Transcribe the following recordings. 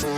Good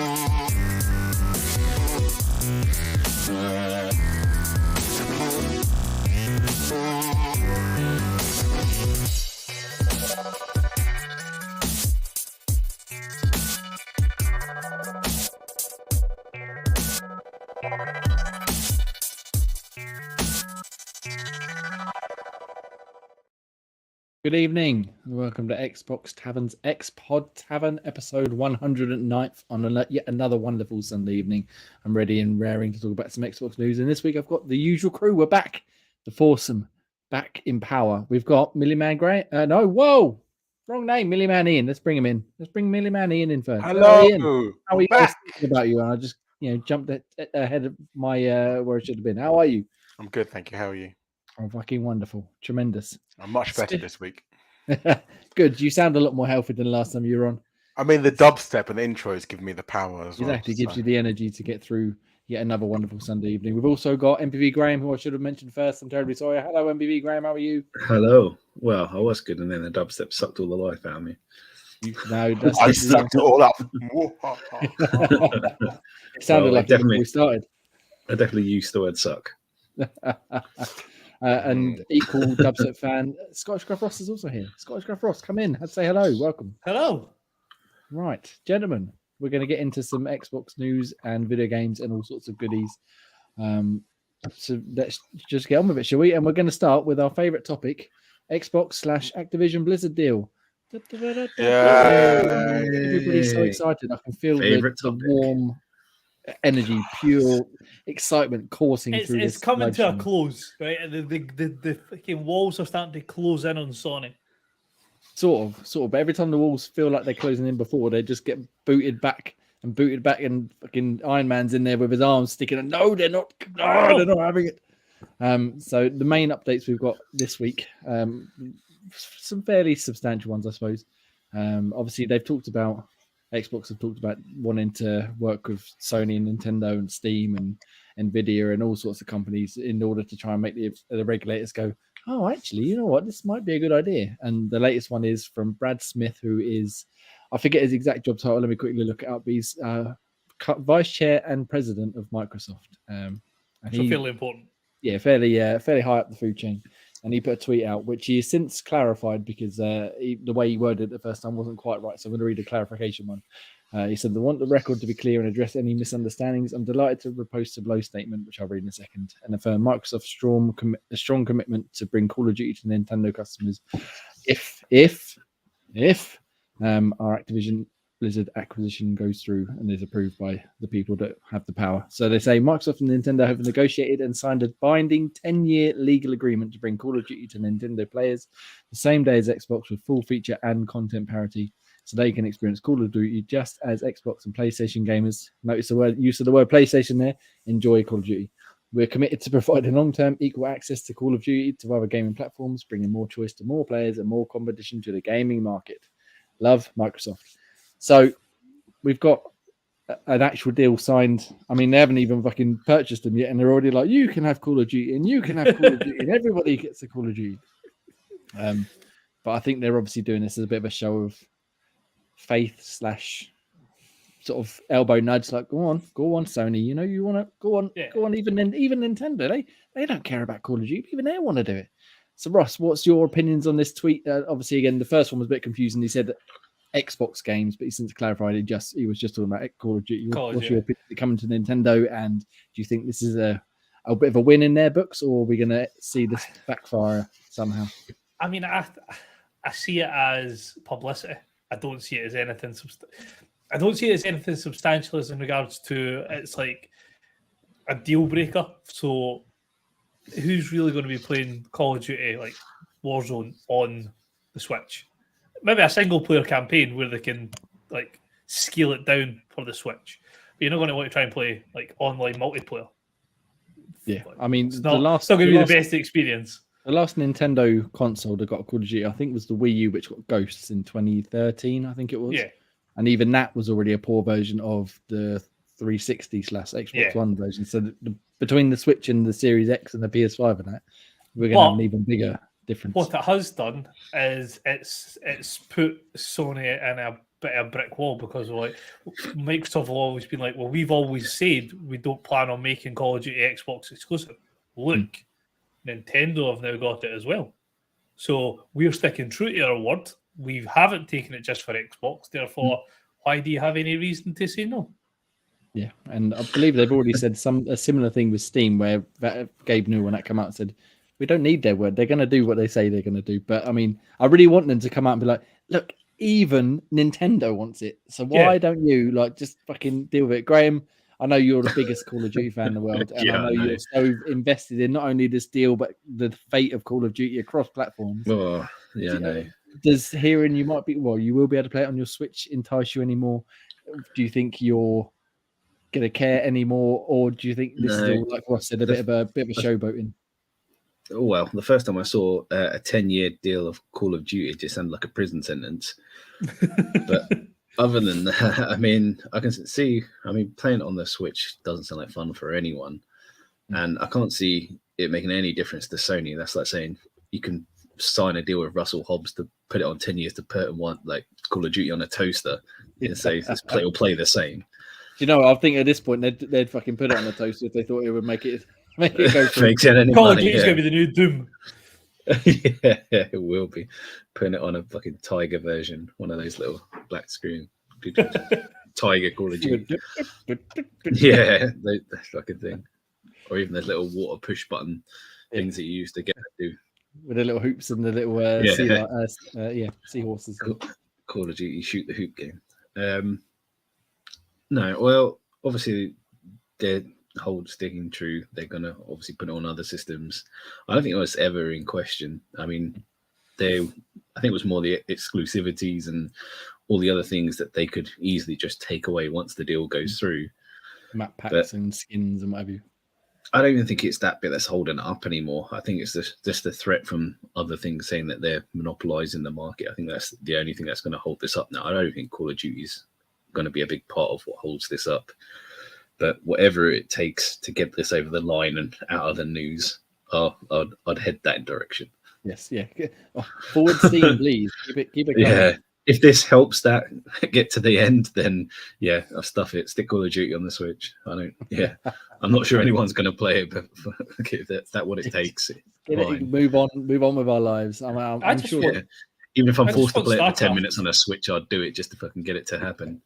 evening, and welcome to Xbox Tavern's X-Pod Tavern, episode 109th on yet another wonderful Sunday evening. I'm ready and raring to talk about some Xbox news, and this week I've got the usual crew. We're back, the foursome, back in power. We've got Millie Man Gray. Wrong name, Millie Man Ian. Let's bring him in. Let's bring Millie Man Ian in first. Hello, Ian. How are you? back. Thinking about you, and I just jumped ahead of my where it should have been. How are you? I'm good, thank you. How are you? I'm fucking wonderful, tremendous. I'm much better this week. Good. You sound a lot more healthy than last time you were on. I mean, the dubstep and the intros give me the power as well. Exactly, gives you the energy to get through yet another wonderful Sunday evening. We've also got MPV Graham, who I should have mentioned first. I'm terribly sorry. Hello, MPV Graham. How are you? Hello. Well, I was good, and then the dubstep sucked all the life out of me. No, I sucked it all up. It sounded like it when we started. I definitely used the word suck. And equal dubstep fan, Scottish Gruff Ross is also here. Scottish Gruff Ross, come in. I'd say hello. Welcome. Hello. Right, gentlemen, we're going to get into some Xbox news and video games and all sorts of goodies. So let's just get on with it, shall we? And we're going to start with our favourite topic, Xbox/Activision Blizzard deal. Everybody's so excited. I can feel the warm energy, pure excitement coursing through. It's coming to a close, right? The fucking walls are starting to close in on Sony. Sort of. But every time the walls feel like they're closing in before, they just get booted back, and fucking Iron Man's in there with his arms sticking. And no, they're not. No, they're not having it. So the main updates we've got this week, some fairly substantial ones, I suppose. Obviously, Xbox have talked about wanting to work with Sony and Nintendo and Steam and Nvidia and all sorts of companies in order to try and make the regulators go, oh, actually, you know what? This might be a good idea. And the latest one is from Brad Smith, who is, I forget his exact job title. Let me quickly look it up. He's vice chair and president of Microsoft. So fairly important. Yeah, fairly high up the food chain. And he put a tweet out, which he has since clarified because the way he worded it the first time wasn't quite right. So I'm going to read a clarification one. He said, "They want the record to be clear and address any misunderstandings. I'm delighted to repost a below statement, which I'll read in a second, and affirm Microsoft's strong commitment to bring Call of Duty to Nintendo customers if our Activision Blizzard acquisition goes through and is approved by the people that have the power." So they say Microsoft and Nintendo have negotiated and signed a binding 10-year legal agreement to bring Call of Duty to Nintendo players the same day as Xbox with full feature and content parity, so they can experience Call of Duty just as Xbox and PlayStation gamers, notice the use of the word PlayStation there, enjoy Call of Duty. We're committed to providing long-term equal access to Call of Duty to other gaming platforms, bringing more choice to more players and more competition to the gaming market. Love, Microsoft. So we've got an actual deal signed. I mean, they haven't even fucking purchased them yet, and they're already like, you can have Call of Duty, and you can have Call of Duty, and everybody gets the Call of Duty. But I think they're obviously doing this as a bit of a show of faith / sort of elbow nudge, like, go on, Sony. You know, you want to go on. Even Nintendo, they don't care about Call of Duty. Even they want to do it. So Ross, what's your opinions on this tweet? Obviously, again, the first one was a bit confusing. He said that Xbox games, but he since clarified he was just talking about Call of Duty. What's your opinion coming to Nintendo, and do you think this is a bit of a win in their books, or are we going to see this backfire somehow? I mean, I see it as publicity. I don't see it as anything. I don't see it as anything substantial as in regards to it's like a deal breaker. So, who's really going to be playing Call of Duty like Warzone on the Switch? Maybe a single player campaign where they can like scale it down for the Switch. But you're not going to want to try and play like online multiplayer. Yeah, I mean, it's not going to be the best experience. The last Nintendo console that got a Call of Duty, I think, was the Wii U, which got Ghosts in 2013, I think it was. Yeah. And even that was already a poor version of the 360/Xbox One version. So between the Switch and the Series X and the PS5 and that, we're going to have an even bigger difference. What it has done is it's put Sony in a bit of a brick wall because like Microsoft have always been like, well, we've always said we don't plan on making Call of Duty Xbox exclusive. Look, Nintendo have now got it as well. So we're sticking true to our word. We haven't taken it just for Xbox. Therefore, why do you have any reason to say no? Yeah, and I believe they've already said a similar thing with Steam, where Gabe Newell, when that came out, and said we don't need their word. They're going to do what they say they're going to do. But I mean, I really want them to come out and be like, look, even Nintendo wants it. So why don't you like just fucking deal with it, Graham? I know you're the biggest Call of Duty fan in the world, and I know you're so invested in not only this deal but the fate of Call of Duty across platforms. Oh, yeah, I know. Does hearing you might be you will be able to play it on your Switch entice you anymore? Do you think you're gonna care anymore, or do you think this is all, like Ross said, a bit of a showboating? Oh, well, the first time I saw a 10-year deal of Call of Duty, it just sounded like a prison sentence. But other than that, I mean, I can see, playing it on the Switch doesn't sound like fun for anyone. And I can't see it making any difference to Sony. That's like saying you can sign a deal with Russell Hobbs to put it on 10 years to put like Call of Duty on a toaster and say it'll play the same. Do you know, I think at this point they'd fucking put it on a toaster if they thought it would make it go through. Call of Duty's going to be the new Doom. Yeah, it will be. Putting it on a fucking Tiger version, one of those little black screen Tiger Call of Duty. Yeah, that fucking thing. Or even those little water push button things that you use to get to do. With the little hoops and the little seahorses. Call of Duty shoot the hoop game. No, well, obviously they're sticking true. They're gonna obviously put it on other systems. I don't think it was ever in question. I mean, I think it was more the exclusivities and all the other things that they could easily just take away once the deal goes through. Map packs and skins and what have you. I don't even think it's that bit that's holding it up anymore. I think it's just the threat from other things saying that they're monopolizing the market. I think that's the only thing that's going to hold this up now. I don't think Call of Duty is going to be a big part of what holds this up. But whatever it takes to get this over the line and out of the news, I'd head that direction. Yes, yeah. Oh, forward steam, please. Keep it going. Yeah. If this helps that get to the end, then yeah, I'll stuff it. Stick Call of Duty on the Switch. I'm not sure anyone's going to play it, but if that's what it takes. Move on with our lives. I'm sure. Yeah. Even if I'm forced to play it for 10 minutes on a Switch, I'd do it just to fucking get it to happen.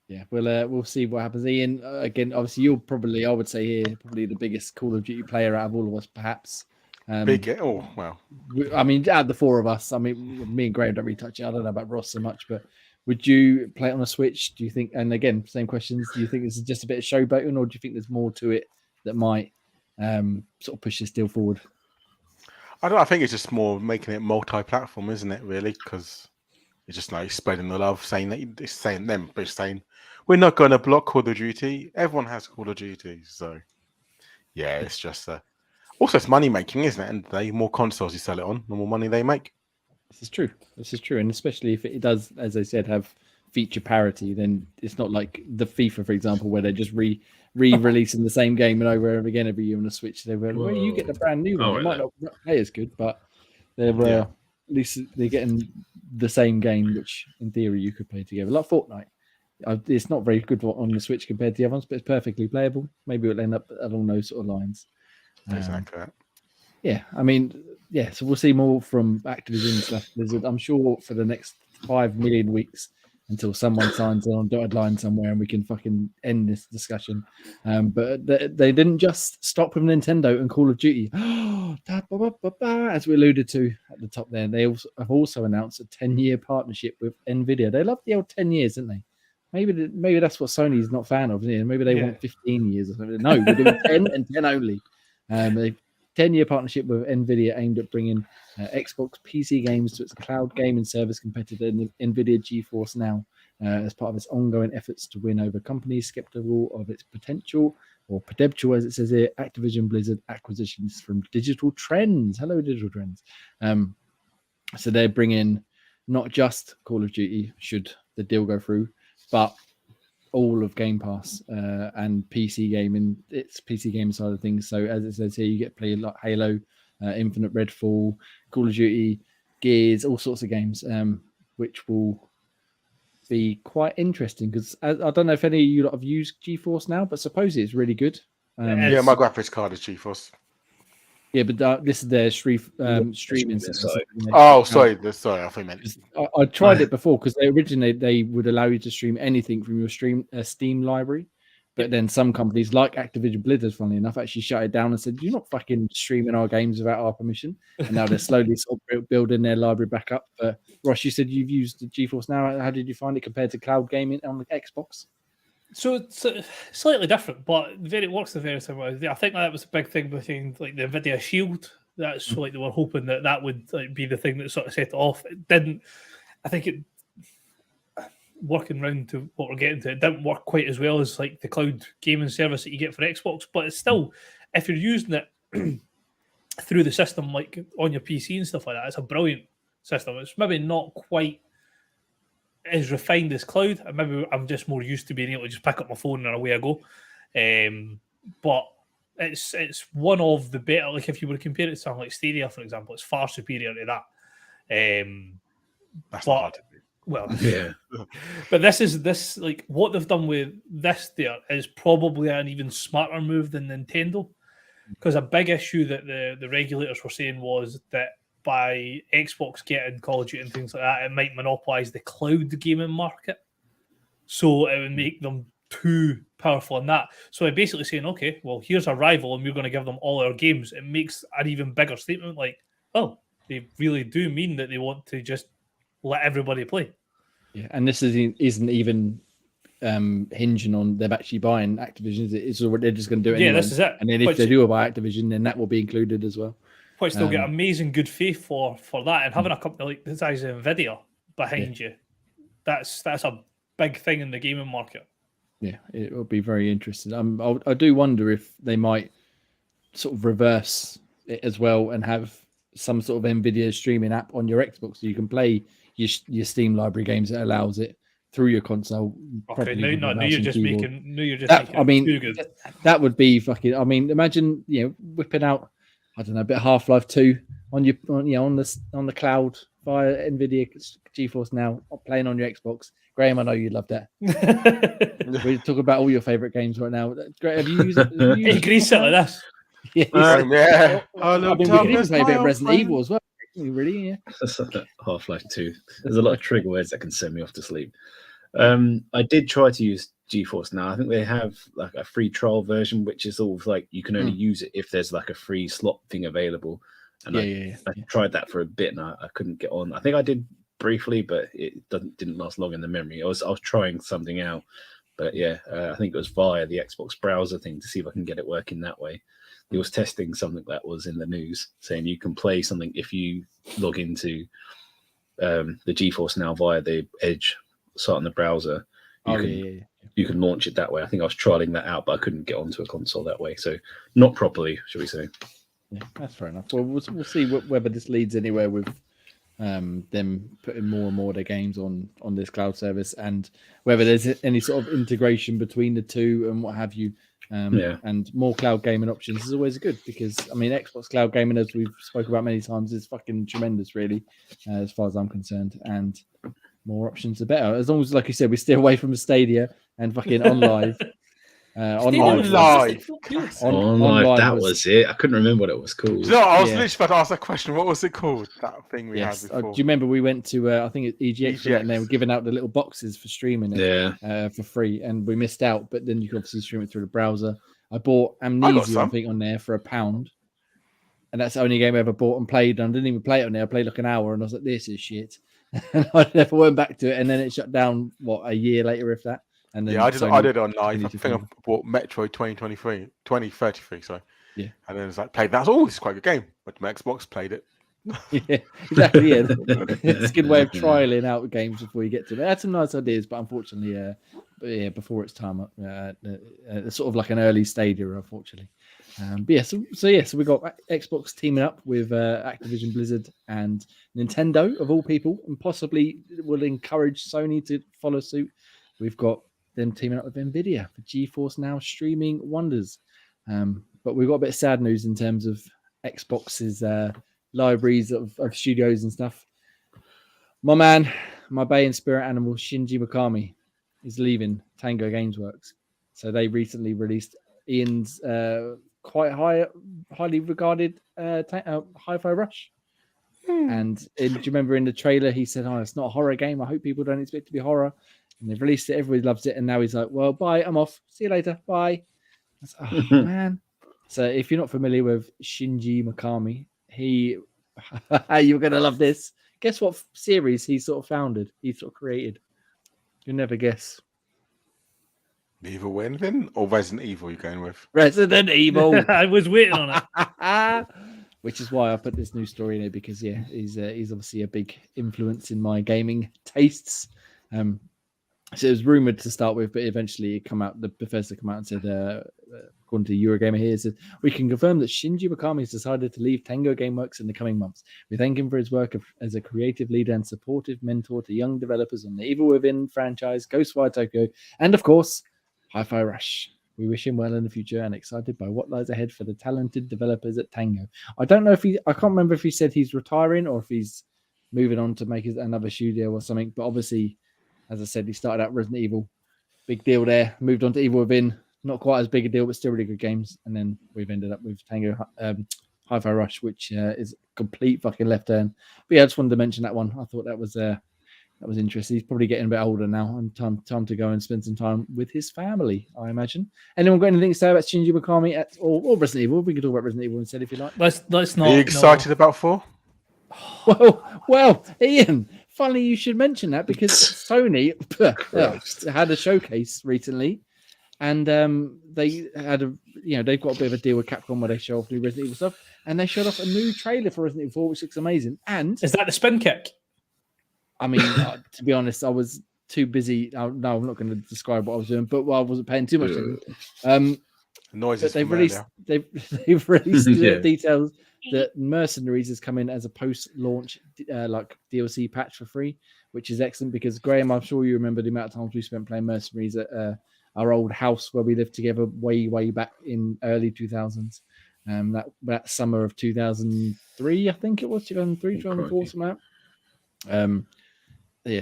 Yeah, we'll see what happens. Ian, again, obviously you're probably, I would say here, probably the biggest Call of Duty player out of all of us, perhaps. Wow. I mean, out of the four of us, I mean, me and Graham don't really touch it. I don't know about Ross so much, but would you play it on a Switch? Do you think, and again, same questions, do you think this is just a bit of showboating, or do you think there's more to it that might sort of push this deal forward? I think it's just more making it multi-platform, isn't it, really? Because it's just like spreading the love, saying we're not going to block Call of Duty. Everyone has Call of Duty. So, yeah, it's just... also, it's money making, isn't it? And the more consoles you sell it on, the more money they make. This is true. And especially if it does, as I said, have feature parity, then it's not like the FIFA, for example, where they're just re-releasing the same game and over and again every year on the Switch. They were, well, you get the brand new one. It might not play as good, but they're at least they're getting the same game, which in theory you could play together. Like Fortnite. It's not very good on the Switch compared to the other ones, but it's perfectly playable. Maybe it'll end up along those sort of lines. Exactly. Yeah, I mean, so we'll see more from Activision / Blizzard, I'm sure, for the next 5 million weeks until someone signs on dotted line somewhere and we can fucking end this discussion. But they didn't just stop with Nintendo and Call of Duty. As we alluded to at the top there, they have also announced a 10-year partnership with NVIDIA. They love the old 10 years, didn't they? Maybe that's what Sony's not a fan of. Maybe they want 15 years or something. No, we're doing 10 and 10 only. A 10-year partnership with NVIDIA aimed at bringing Xbox PC games to its cloud gaming service competitor, NVIDIA GeForce Now, as part of its ongoing efforts to win over companies skeptical of its potential, as it says here, Activision Blizzard acquisitions from Digital Trends. Hello, Digital Trends. So they're bringing not just Call of Duty, should the deal go through, but all of Game Pass and PC gaming, its PC game side of things. So as it says here, you get to play like Halo, Infinite Redfall, Call of Duty, Gears, all sorts of games which will be quite interesting because I don't know if any of you lot have used GeForce now, but supposedly it's really good. Yeah, my graphics card is GeForce. Yeah, but this is their streaming Streaming side. Oh, sorry, sorry, I thought you meant. I tried it before because originally they would allow you to stream anything from your Steam library, but then some companies like Activision Blizzard, funnily enough, actually shut it down and said, "You're not fucking streaming our games without our permission." And now they're slowly sort of building their library back up. But Ross, you said you've used the GeForce Now. How did you find it compared to cloud gaming on the Xbox? So it's slightly different, but it works the very same way. I think that was a big thing between like the Nvidia Shield. That's like they were hoping that would like, be the thing that sort of set it off. It didn't. I think it working round to what we're getting to. It didn't work quite as well as like the cloud gaming service that you get for Xbox. But it's still, if you're using it through the system, like on your PC and stuff like that, it's a brilliant system. It's maybe not quite as refined as cloud. Maybe I'm just more used to being able to just pick up my phone and away I go. But it's one of the better. Like if you were to compare it to something like Stadia, for example, it's far superior to that. That's not hard to do. Well, Yeah. but this like what they've done with this there is probably an even smarter move than Nintendo, because a big issue that the regulators were saying was that by Xbox getting Call of Duty and things like that, it might monopolize the cloud gaming market. So it would make them too powerful in that. So they're basically saying, okay, well, here's a rival and we're going to give them all our games. It makes an even bigger statement like, oh, they really do mean that they want to just let everybody play. Yeah, and this isn't even hinging on them actually buying Activision. It's they're just going to do it anyway. Yeah, this is it. And then if they do buy Activision, then that will be included as well. But still get amazing good faith for that, and having a company like the size of Nvidia behind you, that's a big thing in the gaming market. Yeah, it will be very interesting. I do wonder if they might sort of reverse it as well and have some sort of Nvidia streaming app on your Xbox so you can play your Steam library games that allows it through your console. Okay, no, you're just making too good. That would be fucking. I mean, imagine whipping out. I don't know, a bit of Half-Life 2 on the cloud via Nvidia GeForce Now, playing on your Xbox. Graham, I know you love that. We talk about all your favorite games right now. Great. Have you used it? Hey, grease it like this. Yeah. Yeah. I mean, we can even play a bit of Resident Evil as well. Really, yeah. Half-Life 2. There's a lot of trigger words that can send me off to sleep. I did try to use GeForce Now. I think they have like a free trial version, which is sort of like you can only use it if there's like a free slot thing available. And I tried that for a bit and I couldn't get on. I think I did briefly, but it didn't last long in the memory. I was trying something out, but I think it was via the Xbox browser thing to see if I can get it working that way. He was testing something that was in the news saying you can play something if you log into the GeForce Now via the Edge site on the browser. You can launch it that way. I think I was trialing that out, but I couldn't get onto a console that way. So not properly, should we say. Yeah, that's fair enough. Well, we'll see whether this leads anywhere with them putting more and more of their games on this cloud service, and whether there's any sort of integration between the two and what have you. And more cloud gaming options is always good because, I mean, Xbox cloud gaming, as we've spoke about many times, is fucking tremendous, really, as far as I'm concerned. And more options, the better. As long as, like you said, we stay away from the Stadia and fucking on live. On live, that was it. I couldn't remember what it was called. No, I was literally about to ask that question. What was it called? That thing we had before. Do you remember we went to I think it's EGX, and they were giving out the little boxes for streaming it for free, and we missed out. But then you could obviously stream it through the browser. I bought Amnesia, I think, on there for £1, and that's the only game I ever bought and played. And I didn't even play it on there. I played like an hour, and I was like, "This is shit." And I never went back to it, and then it shut down. A year later, if that. And then I did it on live. I think I bought Metroid 2033. Sorry. Yeah. And then it's like played that. It's quite a good game. But my Xbox played it. Yeah, exactly. Yeah, it's a good way of trialing out games before you get to it. They had some nice ideas, but unfortunately, before its time, it's sort of like an early Stadia, unfortunately. So we got Xbox teaming up with Activision Blizzard and Nintendo of all people, and possibly will encourage Sony to follow suit. We've got them teaming up with Nvidia for GeForce Now streaming wonders. But we've got a bit of sad news in terms of Xbox's libraries of studios and stuff. My man, my bay and spirit animal Shinji Mikami is leaving Tango Gameworks. So they recently released Ian's quite highly regarded Hi-Fi Rush. And do you remember in the trailer he said, "Oh, it's not a horror game. I hope people don't expect it to be horror." And they've released it. Everybody loves it. And now he's like, "Well, bye. I'm off. See you later. Bye." Oh, man. So if you're not familiar with Shinji Mikami, you're gonna love this. Guess what series he sort of founded? He sort of created. You'll never guess. Evil Win or Resident Evil you're going with? Resident Evil. I was waiting on it. Which is why I put this new story in it, because he's obviously a big influence in my gaming tastes. So it was rumored to start with, but eventually the Bethesda came out and said, according to Eurogamer here, said, "We can confirm that Shinji Mikami has decided to leave Tango Gameworks in the coming months. We thank him for his work as a creative leader and supportive mentor to young developers on the Evil Within franchise, Ghostwire Tokyo, and of course, Hi-Fi Rush. We wish him well in the future and excited by what lies ahead for the talented developers at Tango." I don't know I can't remember if he said he's retiring or if he's moving on to make another studio or something, but obviously, as I said, he started out Resident Evil, big deal there, moved on to Evil Within, not quite as big a deal, but still really good games. And then we've ended up with Tango Hi-Fi Rush, which is a complete fucking left turn. But yeah, I just wanted to mention that one. I thought that was interesting. He's probably getting a bit older now, and time to go and spend some time with his family, I imagine. Anyone got anything to say about Shinji Mikami or Resident Evil? We could talk about Resident Evil instead if you like. Let's not. Are you excited about 4? Well, Ian, funny you should mention that, because Sony had a showcase recently, and they had they've got a bit of a deal with Capcom where they show off new Resident Evil stuff, and they showed off a new trailer for Resident Evil 4, which looks amazing. And is that the spin kick? I mean, to be honest, I was too busy. No, I'm not going to describe what I was doing, but I wasn't paying too much attention. Noises. They've released details that Mercenaries is coming as a post-launch like DLC patch for free, which is excellent because Graham, I'm sure you remember the amount of times we spent playing Mercenaries at our old house where we lived together way back in early 2000s. That summer of 2003, I think it was 2003, 2004, something like that.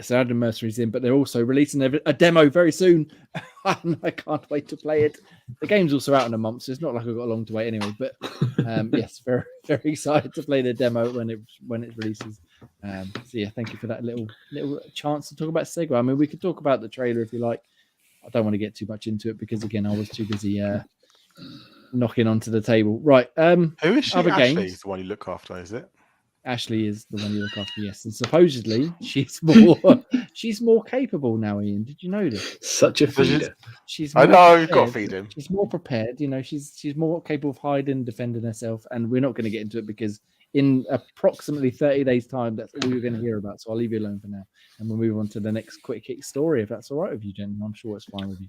So I had the Mercenaries in, but they're also releasing a demo very soon. And I can't wait to play it. The game's also out in a month, so it's not like I've got long to wait anyway. But yes, very, very excited to play the demo when it releases. So yeah, thank you for that little chance to talk about Sega. I mean, we could talk about the trailer if you like. I don't want to get too much into it because again, I was too busy knocking onto the table. Right. Who is she? Other Ashley games. is the one you look after, is it? Ashley is the one you look after, yes. And supposedly she's more capable now, Ian. Did you know this? Such a feeder. I know, you've got to feed him. She's more prepared, she's more capable of hiding, defending herself, and we're not going to get into it because in approximately 30 days' time, that's all you're going to hear about. So I'll leave you alone for now. And we'll move on to the next quick hit story, if that's all right with you, gentlemen. I'm sure it's fine with you.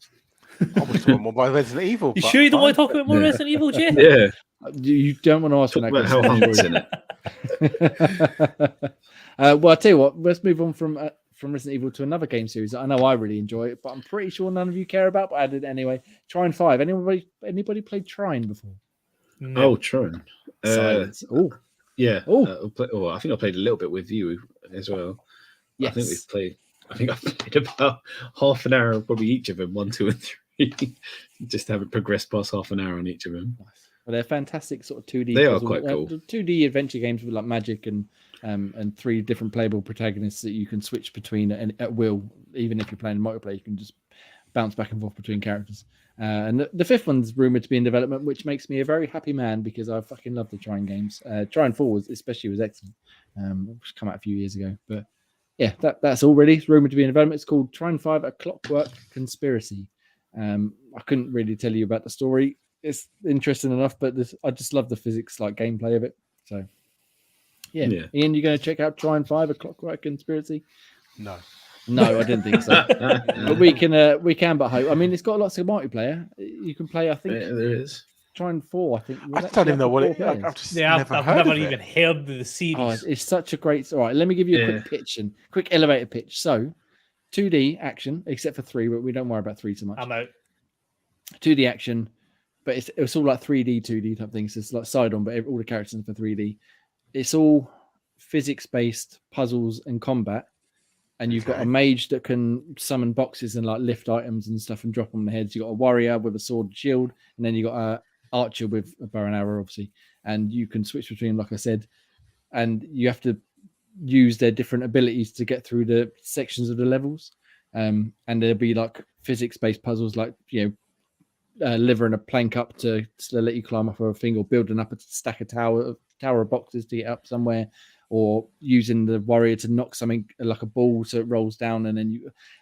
I was talking more about Resident Evil. You sure you don't want to talk about more Resident Evil, Jay? Yeah. You don't want to ask Talk me about how Hunt's in it. Well, I'll tell you what, let's move on from Resident Evil to another game series that I know I really enjoy it, but I'm pretty sure none of you care about, but I did anyway. Trine 5. Anybody played Trine before? No. Oh, Trine. Silence. Yeah. Oh. I think I played a little bit with you as well. Yes. I think I played about half an hour, probably each of them, 1, 2, and 3. Just haven't progressed past half an hour on each of them. Well, they're fantastic sort of 2D. They are quite cool. 2D adventure games with like magic and 3 different playable protagonists that you can switch between at will. Even if you're playing multiplayer, you can just bounce back and forth between characters. And the 5th one's rumored to be in development, which makes me a very happy man because I fucking love the Trine games. Trine 4 was excellent. Which came out a few years ago, but yeah, that's all ready. It's rumored to be in development. It's called Trine 5: A Clockwork Conspiracy. I couldn't really tell you about the story. It's interesting enough, but I just love the physics, like gameplay of it. So, yeah. Ian, you going to check out Trine 5: A Clockwork Conspiracy? No, I didn't think so. But we can but hope. I mean, it's got lots of multiplayer. You can play. I think there is. Trine 4. I think. I don't even know what it is. I've just I've never even heard of the series. Oh, it's such a great. All right, let me give you a quick pitch and quick elevator pitch. So, 2D action, except for 3, but we don't worry about 3 too much. I'm out. 2D action, but it's all like 3D, 2D type things. It's like side on, but all the characters are for 3D. It's all physics based puzzles and combat, and you've got a Okay. mage that can summon boxes and like lift items and stuff and drop them on the heads. You got a warrior with a sword and shield, and then you got a archer with a bow and arrow, obviously. And you can switch between, like I said, and you have to use their different abilities to get through the sections of the levels. And there'll be like physics-based puzzles, like levering a plank up to let you climb up a thing, or building up a stack of tower of boxes to get up somewhere, or using the warrior to knock something like a ball so it rolls down, and then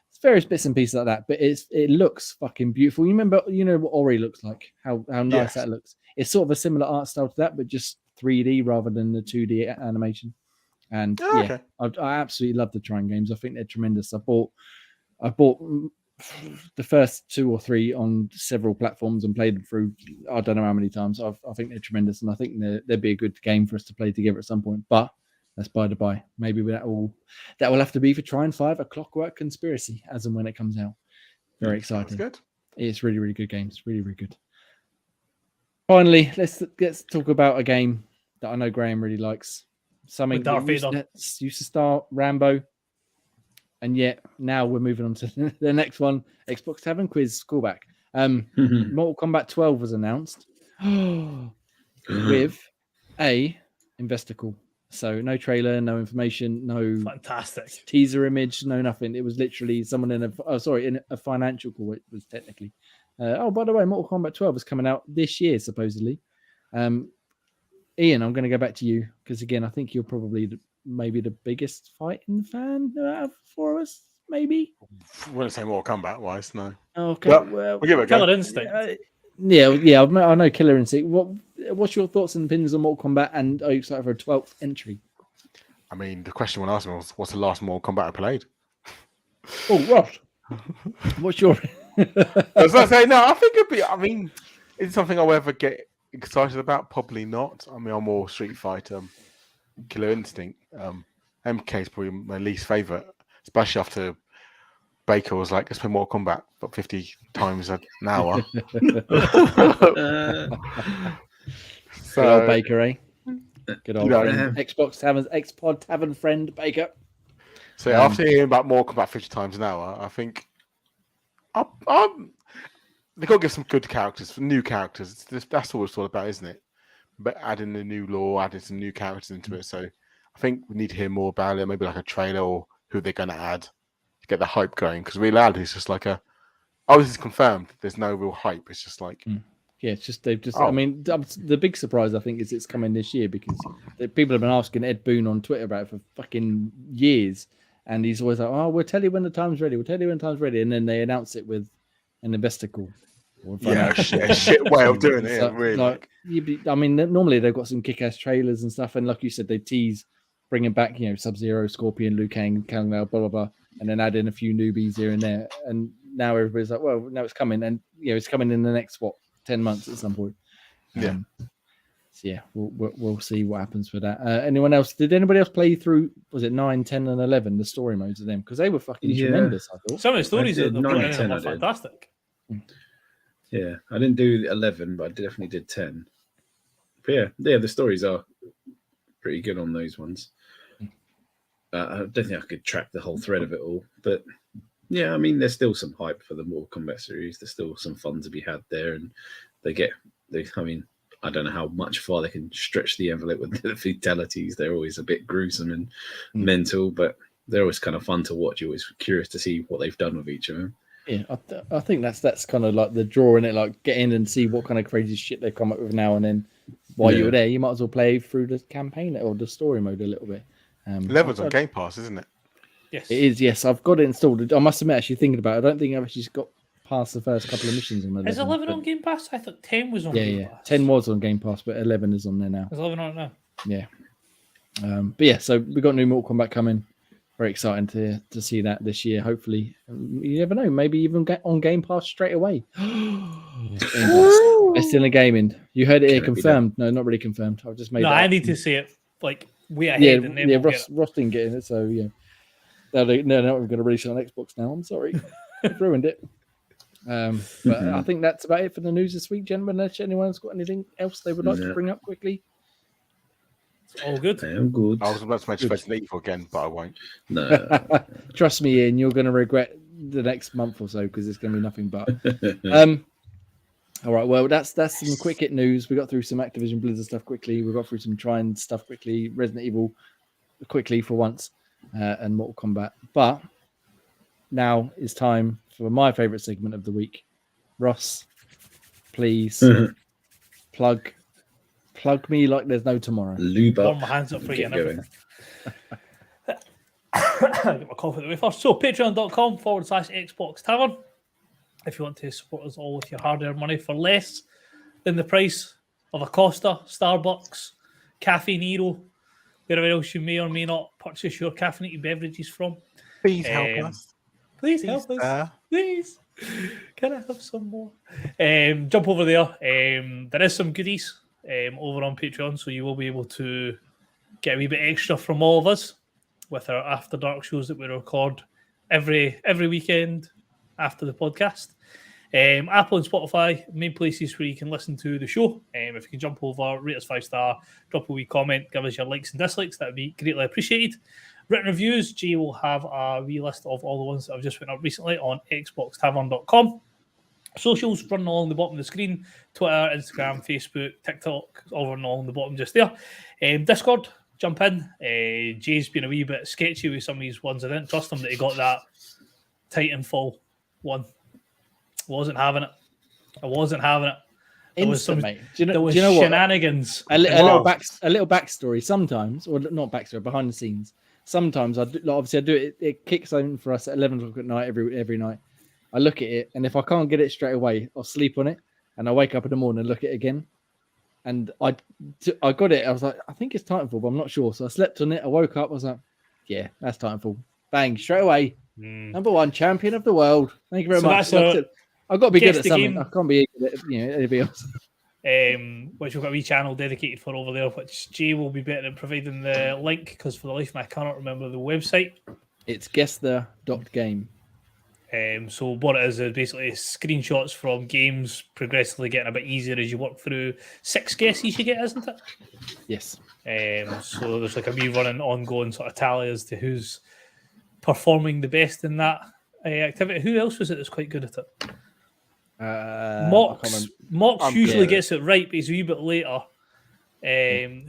it's various bits and pieces like that. But it looks fucking beautiful. You know what Ori looks like, how nice Yes. that looks. It's sort of a similar art style to that, but just 3D rather than the 2D animation. And Oh, yeah, okay. I absolutely love the Trine games. I think they're tremendous. I bought the first 2 or 3 on several platforms and played them through I don't know how many times. I think they're tremendous, and I think they'd be a good game for us to play together at some point. But that's by the by. Maybe that will have to be for Trine 5, A Clockwork Conspiracy, as and when it comes out. Very Sounds exciting. good. It's really, really good games. Really, really good. Finally, let's talk about a game that I know Graham really likes. Something With Darth that Vader. used to start Rambo, and yet now we're moving on to the next one. Xbox Tavern quiz callback. Mortal Kombat 12 was announced with a investor call. So no trailer, no information, no Fantastic. teaser image, no nothing. It was literally someone in a financial call. It was technically. By the way, Mortal Kombat 12 is coming out this year, supposedly. Ian, I'm going to go back to you because again, I think you're probably maybe the biggest fighting fan out of 4 of us. Maybe. I wouldn't say more combat wise, no. Okay. Well, Well, we'll give it a go. Killer Instinct. yeah. I know Killer Instinct. What's your thoughts and opinions on Mortal Kombat? And are you excited for a 12th entry? I mean, the question one asked me was, what's the last Mortal Kombat I played? Oh, Ross. What's your? As I say, no, I think it'd be. I mean, is it something I'll ever get excited about? Probably not. I mean, I'm more Street Fighter, Killer Instinct. MK is probably my least favorite, especially after Baker was like, "Let's play Mortal Kombat, but 50 times an hour." Good old Baker, eh? Good old No. friend. Xbox Tavern's Xpod Tavern friend, Baker. So after hearing about Mortal Kombat 50 times an hour, I think they've got to give some good characters, new characters. That's what it's all about, isn't it? But adding the new lore, adding some new characters into it. So I think we need to hear more about it, maybe like a trailer or who they're going to add to get the hype going. Because reality is just like this is confirmed. There's no real hype. It's just like... Yeah, it's just they've just. I mean, the big surprise I think is it's coming this year because people have been asking Ed Boon on Twitter about it for fucking years, and he's always like, "Oh, we'll tell you when the time's ready. We'll tell you when the time's ready," and then they announce it with an investor call. Yeah, a shit way of doing it. So, Really. like, I mean, normally they've got some kick-ass trailers and stuff, and like you said, they tease bringing back, Sub-Zero, Scorpion, Liu Kang, Kang Lao, blah blah blah, and then add in a few newbies here and there, and now everybody's like, "Well, now it's coming," and it's coming in the next 10 months at some point. So yeah, we'll see what happens with that. Anyone else? Did anybody else play through? Was it 9, 10, and 11? The story modes of them because they were fucking tremendous. I thought Some of the stories that they've 9 put and in 10 are fantastic. Yeah, I didn't do 11, but I definitely did 10. But yeah, the stories are pretty good on those ones. I don't think I could track the whole thread of it all, but yeah, I mean, there's still some hype for the Mortal Kombat series. There's still some fun to be had there, and I mean, I don't know how much far they can stretch the envelope with the fatalities. They're always a bit gruesome and mental, but they're always kind of fun to watch. You're always curious to see what they've done with each of them. Yeah, I think that's kind of like the draw in it. Like get in and see what kind of crazy shit they come up with now, and then while you're there, you might as well play through the campaign or the story mode a little bit. 11's on Game Pass, isn't it? Yes, it is. Yes, I've got it installed. I must admit, actually thinking about it, I don't think I've actually got past the first couple of missions on 11. Is 11 on Game Pass? I thought 10 was on Game Pass. 10 was on Game Pass, but 11 is on there now. Is 11 on it now? Yeah. But yeah, so we got new Mortal Kombat coming. Very exciting to see that this year. Hopefully, you never know. Maybe even get on Game Pass straight away. Best in the gaming. You heard it here confirmed. No, not really confirmed. I've just made. No, that I up. need to see it like way ahead. And then Ross didn't get it, so yeah. No, they're not even going to release it on Xbox now. I'm sorry, I've ruined it. But I think that's about it for the news this week, gentlemen. Unless anyone's got anything else they would like to bring up quickly. It's all good. I am good. I was about to mention Resident Evil again, but I won't. No. Trust me, Ian, you're going to regret the next month or so because it's going to be nothing but. All right, well, that's some quick hit news. We got through some Activision Blizzard stuff quickly. We got through some Trine stuff quickly. Resident Evil quickly for once, and Mortal Kombat. But now it's time for my favorite segment of the week. Ross, please plug me like there's no tomorrow. Lube Warm up. my hands up for you Get and going. everything. Get my cough out of the way first. So patreon.com/Xbox Tavern. If you want to support us all with your hard-earned money for less than the price of a Costa, Starbucks, Cafe Nero, wherever else you may or may not purchase your caffeinated beverages from. Please help us. Please help us. Please. Can I have some more? Jump over there. There is some goodies over on Patreon, so you will be able to get a wee bit extra from all of us with our After Dark shows that we record every weekend after the podcast. Apple and Spotify, main places where you can listen to the show. If you can jump over, rate us 5-star, drop a wee comment, give us your likes and dislikes, that would be greatly appreciated. Written reviews, Jay will have a wee list of all the ones that I've just put up recently on xboxtavern.com. Socials running along the bottom of the screen, Twitter, Instagram, Facebook, TikTok, all running along the bottom just there. Discord, jump in. Jay's been a wee bit sketchy with some of these ones. I didn't trust him that he got that Titanfall one. Wasn't having it. I wasn't having it. Instant, mate. Do you know what? Shenanigans. A little backstory sometimes, or not backstory, behind the scenes. Sometimes obviously I do it. It kicks on for us at 11 o'clock at night every night. I look at it, and if I can't get it straight away, I'll sleep on it, and I wake up in the morning and look at it again. And I got it. I was like, I think it's Titanfall, but I'm not sure. So I slept on it. I woke up. I was like, yeah, that's Titanfall. Bang, straight away. Number 1 champion of the world. Thank you very much. I've got to be good at something. I can't be good at anything else. Which we've got a wee channel dedicated for over there, which Jay will be better at providing the link, because for the life of me I cannot remember the website. It's guessthere.game. So what it is basically screenshots from games progressively getting a bit easier as you work through 6 guesses you get, isn't it? Yes. So there's like a wee running ongoing sort of tally as to who's performing the best in that activity. Who else was it that's quite good at it? Mox usually gets it right, but he's a wee bit later.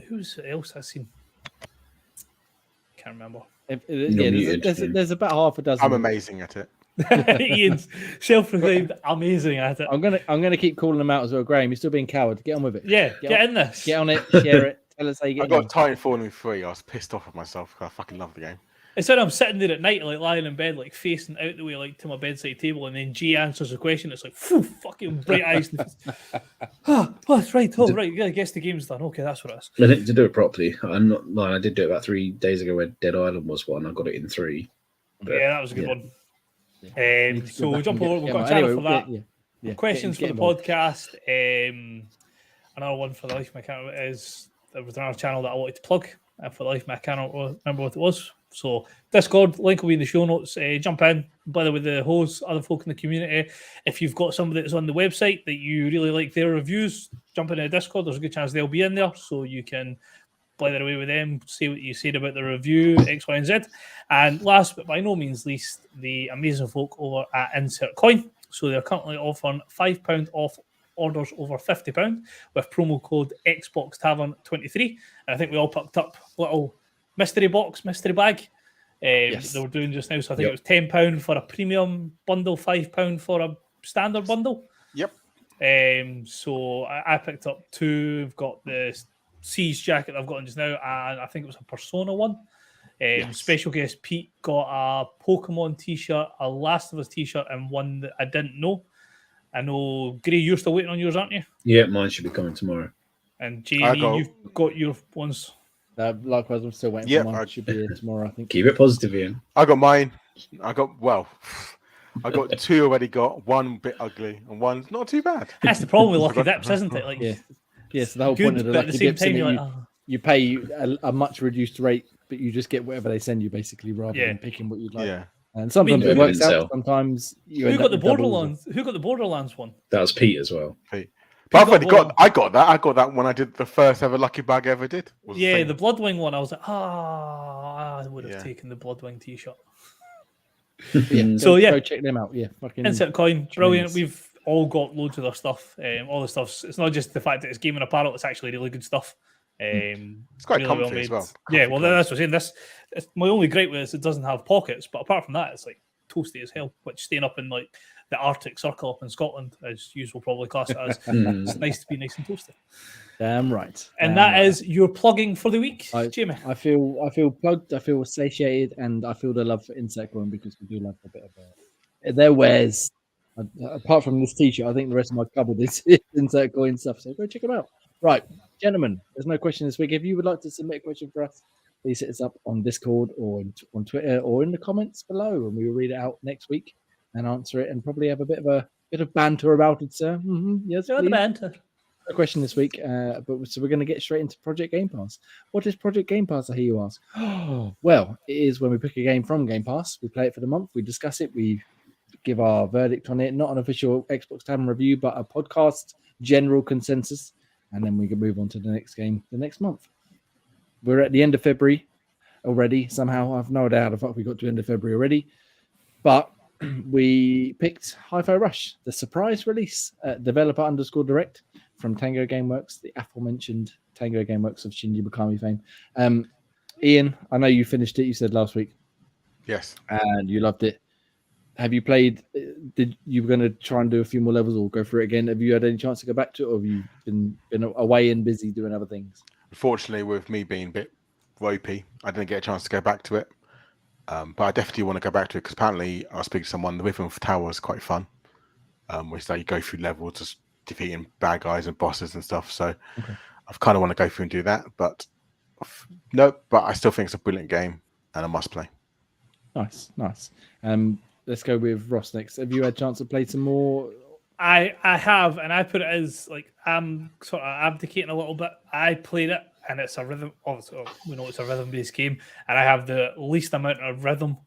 Who's else I've seen? Can't remember. There's about half a dozen. I'm amazing at it. Ian's self-proclaimed amazing at it. I'm gonna keep calling them out as well. Graham, you're still being coward. Get on with it. Yeah, get in this. Get on it. Share it. Tell us how you get. I got Titanfall in 3. I was pissed off at myself because I fucking love the game. It's when I'm sitting there at night, like lying in bed, like facing out the way, like to my bedside table, and then G answers a question. It's like, phew, fucking bright eyes. That's right. Oh, right. Yeah, I guess the game's done. Okay, that's what it is. I think to do it properly, I'm not lying. I did do it about 3 days ago when Dead Island was one. I got it in 3. But, yeah, that was a good one. So we'll jump over. We've got a channel for that. Yeah. Questions for the podcast. Another one for the life of my channel is there was another channel that I wanted to plug. And for the life of me, I cannot remember what it was. So Discord, link will be in the show notes. Jump in, bother with the hosts, other folk in the community. If you've got somebody that's on the website that you really like their reviews, jump into Discord. There's a good chance they'll be in there, so you can blather away with them, say what you said about the review, X, Y, and Z. And last but by no means least, the amazing folk over at Insert Coin. So they're currently offering £5 off orders over £50 with promo code Xbox Tavern 23. And I think we all picked up little mystery bag Yes. they were doing just now. So I think it was £10 for a premium bundle, £5 for a standard bundle. Yep. So I picked up 2. I've got the Siege jacket I've got on just now, and I think it was a Persona one. Special guest Pete got a Pokemon t-shirt, a Last of Us t-shirt, and one that I didn't know. I know, Gray, you're still waiting on yours, aren't you? Yeah, mine should be coming tomorrow. And Jamie, you've got your ones. Likewise, I'm still waiting for mine. Should be here tomorrow, I think. Keep it positive, Ian. I got mine. I got 2 already got. 1 bit ugly and 1's not too bad. That's the problem with Lucky Dips, isn't it? Like, yeah. So the whole point of the Lucky Dips is you pay a much reduced rate, but you just get whatever they send you, basically, rather than picking what you'd like. Yeah. And sometimes it works out. Sometimes Who got the Borderlands one? That was Pete as well. Pete. But I've already got. I got that. I got that when I did the first ever lucky bag I ever did. Yeah, the Bloodwing one. I was like, I would have taken the Bloodwing T-shirt. Go check them out. Yeah, fucking Insert Coin, brilliant. tremendous. We've all got loads of their stuff. All the stuff. It's not just the fact that it's gaming apparel; it's actually really good stuff. It's quite really comfy as well. Yeah, well, that's what I'm saying. It's my only gripe with it is it doesn't have pockets, but apart from that, it's like toasty as hell. Which staying up in like the Arctic Circle up in Scotland, as you will probably class it as, it's nice to be nice and toasty. Damn right. And that is your plugging for the week, Jamie. I feel plugged. I feel satiated, and I feel the love for Insect Coin because we do love a bit of their wares. Apart from this T-shirt, I think the rest of my cupboard is Insect Coin stuff. So go check them out. Right, gentlemen. There's no question this week. If you would like to submit a question for us, please hit us up on Discord or on Twitter or in the comments below, and we will read it out next week and answer it, and probably have a bit of banter about it, sir. Yes, the banter. A question this week, so we're going to get straight into Project Game Pass. What is Project Game Pass, I hear you ask? Well, it is when we pick a game from Game Pass, we play it for the month, we discuss it, we give our verdict on it, not an official Xbox Tavern review, but a podcast general consensus, and then we can move on to the next game the next month. We're at the end of February already. Somehow, I've no idea how the fuck we got to the end of February already, but we picked Hi-Fi Rush, the surprise release, developer _ from Tango Gameworks, the aforementioned Tango Gameworks of Shinji Mikami fame. Ian, I know you finished it. You said last week. Yes. And you loved it. Have you played? Did you were going to try and do a few more levels or go through it again? Have you had any chance to go back to it, or have you been away and busy doing other things? Unfortunately, with me being a bit ropey, I didn't get a chance to go back to it. But I definitely want to go back to it because apparently I was speaking to someone. The Rhythm of Tower is quite fun, which you go through levels, just defeating bad guys and bosses and stuff. So I kind of want to go through and do that. But no, but I still think it's a brilliant game and a must play. Nice. Let's go with Ross next. Have you had a chance to play some more? I have, and I put it as like I'm sort of abdicating a little bit. I played it, and it's a rhythm. Obviously, we know it's a rhythm-based game, and I have the least amount of rhythm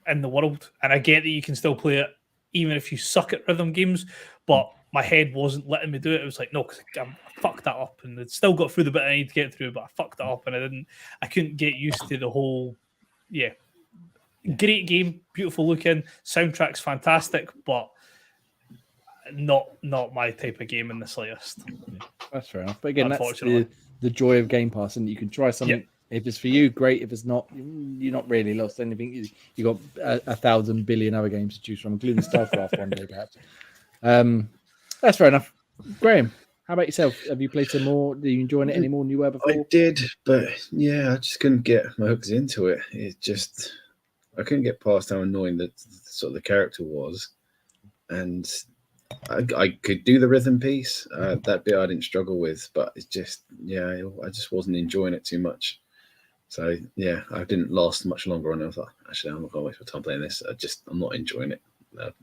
in the world. And I get that you can still play it even if you suck at rhythm games, but my head wasn't letting me do it. It was like, no, because I fucked that up, and it still got through the bit I need to get through, but I fucked it up, and I couldn't get used to the whole. Yeah, great game, beautiful looking, soundtrack's fantastic, but not my type of game in the slightest. Yeah, that's fair enough. But again, that's the joy of Game Pass, and you can try something. Yeah. If it's for you, great. If it's not, you're not really lost anything. You got 1,000 billion other games to choose from, including StarCraft one day, perhaps. That's fair enough. Graham, how about yourself? Have you played some more? Are you enjoying it any more than you were before? I did, but yeah, I just couldn't get my hooks into it. I couldn't get past how annoying that sort of the character was, and I could do the rhythm piece. That bit I didn't struggle with, but it's just I just wasn't enjoying it too much. So yeah, I didn't last much longer on it. I thought, actually, I'm not going to waste my time playing this. I'm not enjoying it.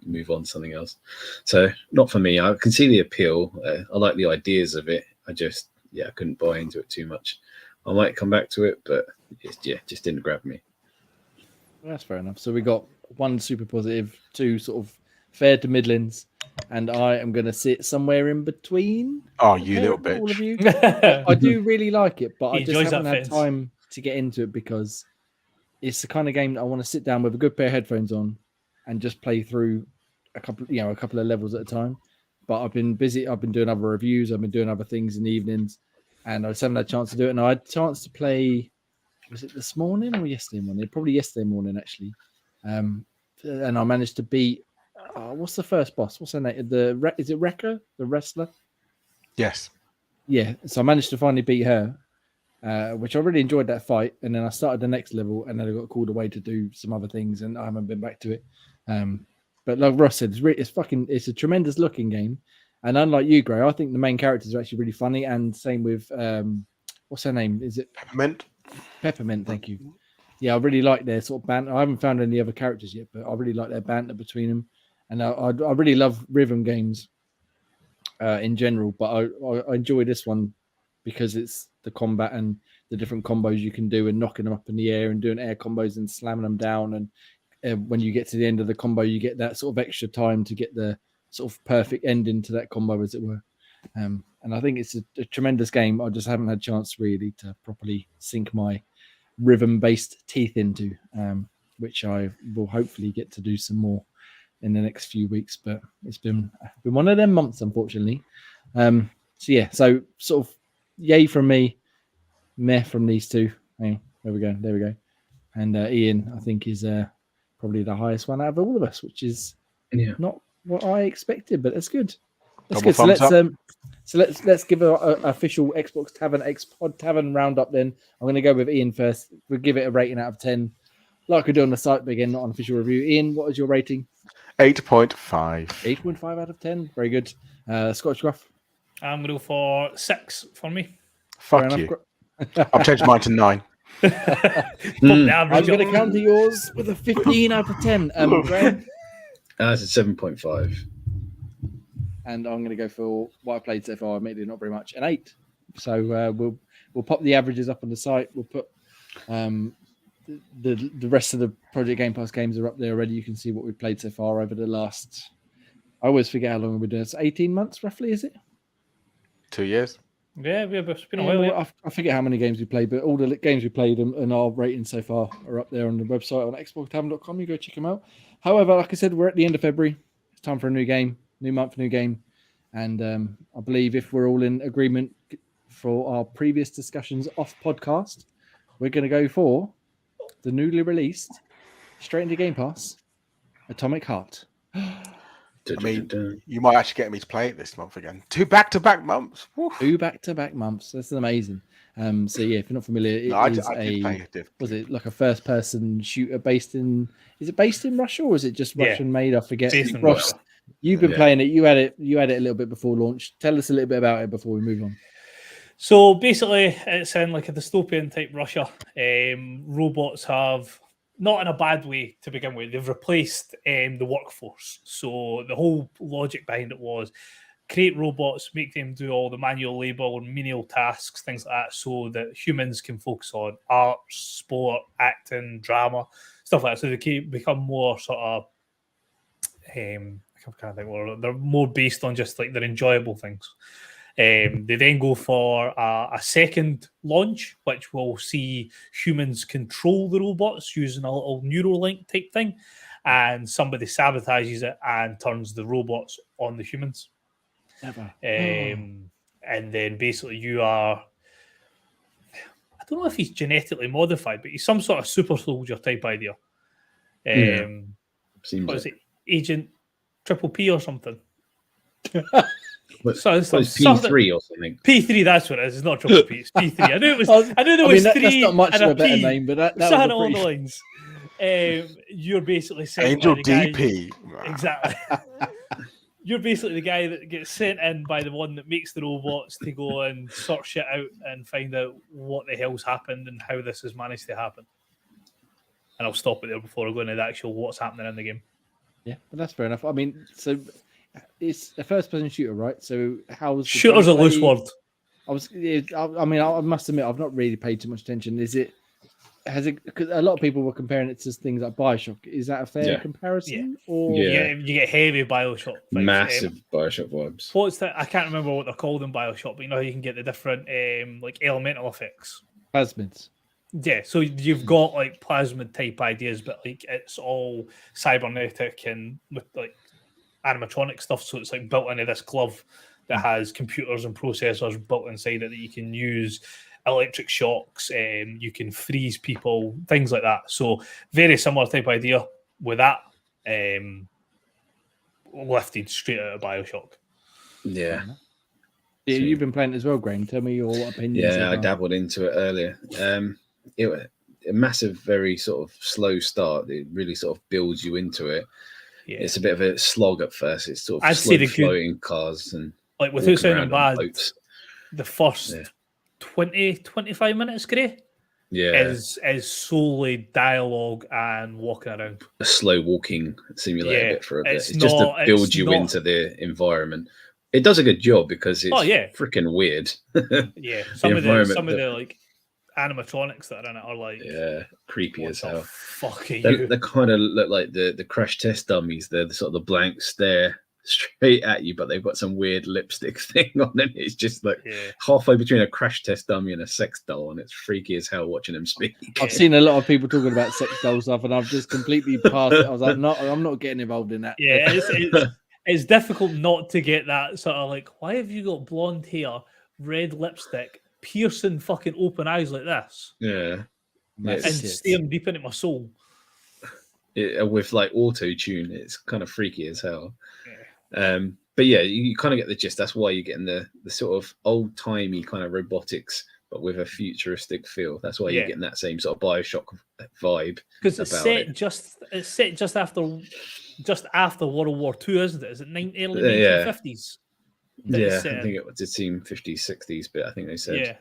Move on to something else. So not for me. I can see the appeal. I like the ideas of it. I couldn't buy into it too much. I might come back to it, but it just didn't grab me. That's fair enough. So we got 1 super positive, 2 sort of fair to middlings, and I am going to sit somewhere in between. Oh, you little bitch! All of you. I do really like it, but I just haven't had time to get into it because it's the kind of game that I want to sit down with a good pair of headphones on and just play through a couple of levels at a time. But I've been busy. I've been doing other reviews. I've been doing other things in the evenings, and I just haven't had a chance to do it. And I had a chance to play. Was it this morning or yesterday morning? Probably yesterday morning, actually. And I managed to beat. What's the first boss? What's her name? Is it Rekka, the wrestler? Yes. Yeah. So I managed to finally beat her, which I really enjoyed that fight. And then I started the next level, and then I got called away to do some other things, and I haven't been back to it. But like Ross said, it's a tremendous looking game. And unlike you, Gray, I think the main characters are actually really funny. And same with what's her name? Is it Peppermint? Thank you. Yeah, I really like their sort of banter. I haven't found any other characters yet, but I really like their banter between them. And I really love rhythm games in general, but I enjoy this one because it's the combat and the different combos you can do and knocking them up in the air and doing air combos and slamming them down. And when you get to the end of the combo, you get that sort of extra time to get the sort of perfect ending to that combo, as it were. and I think it's a tremendous game. I just haven't had a chance really to properly sink my rhythm-based teeth into, which I will hopefully get to do some more in the next few weeks. But it's been one of them months, unfortunately. So sort of yay from me, meh from these two. Hey, there we go. And Ian, I think, is probably the highest one out of all of us, which is not what I expected, but that's good. That's good. So let's give an official Xbox Tavern Xpod Tavern roundup. Then I'm going to go with Ian first. We'll give it a rating out of 10, like we do on the site, but again, not an official review. Ian, what is your rating? 8.5. 8.5 out of 10. Very good. Scotch Gruff. I'm going to go for 6 for me. Fuck you. I've changed mine to 9. I'm going to counter yours with a 15 out of 10. Graham? It's a 7.5. And I'm going to go for what I played so far. Admittedly, not very much, an 8. So we'll pop the averages up on the site. We'll put the rest of the Project Game Pass games are up there already. You can see what we've played so far over the last. I always forget how long we've been doing. It's 18 months, roughly, is it? 2 years. Yeah, it's been a while. Yeah. I forget how many games we played, but all the games we played and our ratings so far are up there on the website on xboxtavern.com. You go check them out. However, like I said, we're at the end of February. It's time for a new game. New month, new game. And I believe if we're all in agreement for our previous discussions off podcast, we're going to go for the newly released, straight into Game Pass, Atomic Heart. I mean, you might actually get me to play it this month again. 2 back-to-back months. Woo. 2 back-to-back months. That's amazing. So yeah, if you're not familiar, was it like a first-person shooter based in? Is it based in Russia or is it just Russian-made? I forget. Ross, you've been playing it. You had it a little bit before launch. Tell us a little bit about it before we move on. So basically, it's in like a dystopian type Russia. Robots have, not in a bad way to begin with, they've replaced the workforce. So the whole logic behind it was create robots, make them do all the manual labor and menial tasks, things like that, so that humans can focus on art, sport, acting, drama, stuff like that. So they can become more sort of, I can't think what they're more based on just like their enjoyable things. They then go for a second launch, which will see humans control the robots using a little Neuralink type thing, and somebody sabotages it and turns the robots on the humans. Never. And then basically you are, I don't know if he's genetically modified, but he's some sort of super soldier type idea. What is it? Agent Triple P or something? It's P3 or something. P3, that's what it is. It's not Triple P. It's P3. I knew it was. I knew there was 3. That's not much and of a a better P. name, but that was along the lines. You're basically sent Angel by the guy, DP. Exactly. You're basically the guy that gets sent in by the one that makes the robots to go and sort shit out and find out what the hell's happened and how this has managed to happen. And I'll stop it there before I go into the actual what's happening in the game. Yeah, but that's fair enough. I mean, so it's a first-person shooter, right? So how's shooter's a loose word? I must admit, I've not really paid too much attention. Because a lot of people were comparing it to things like BioShock. Is that a fair comparison? Yeah. Or you get heavy BioShock vibes. Massive BioShock vibes. What's that? I can't remember what they're called in BioShock, but you can get the different like elemental effects. Plasmids. Yeah, so you've got like plasmid type ideas, but like it's all cybernetic and with like animatronic stuff. So it's like built into this glove that has computers and processors built inside it that you can use electric shocks, you can freeze people, things like that. So very similar type idea with that, lifted straight out of BioShock. Yeah. Yeah, you've been playing it as well, Graham. Tell me your opinions. Yeah, I dabbled into it earlier. It was a massive, very sort of slow start. It really sort of builds you into it. Yeah. It's a bit of a slog at first. It's sort of slow floating cars and like without sounding bad, the first 20-25 minutes, Gray, is solely dialogue and walking around. A slow walking simulator bit for a bit. It's just to build you into the environment. It does a good job because it's freaking weird. Yeah, some of the like animatronics that are in it are like creepy as hell. Fuck are they kind of look like the crash test dummies. They're the sort of the blank stare straight at you, but they've got some weird lipstick thing on it. It's just like Yeah. halfway between a crash test dummy and a sex doll, and it's freaky as hell watching them speak. I've seen a lot of people talking about sex doll stuff, and I've just completely passed it. I was like, no, I'm not getting involved in that. Yeah, it's difficult not to get that sort of like, why have you got blonde hair, red lipstick, piercing fucking open eyes like this, Yeah, and staring deep into my soul? With like auto tune, it's kind of freaky as hell. But yeah, you kind of get the gist. That's why you're getting the sort of old timey kind of robotics, but with a futuristic feel. That's why you're getting that same sort of Bioshock vibe. Because it's set just after World War II, isn't it? Is it early 1950s? Yeah, I think it did seem 50s, 60s, but I think they said. Yeah.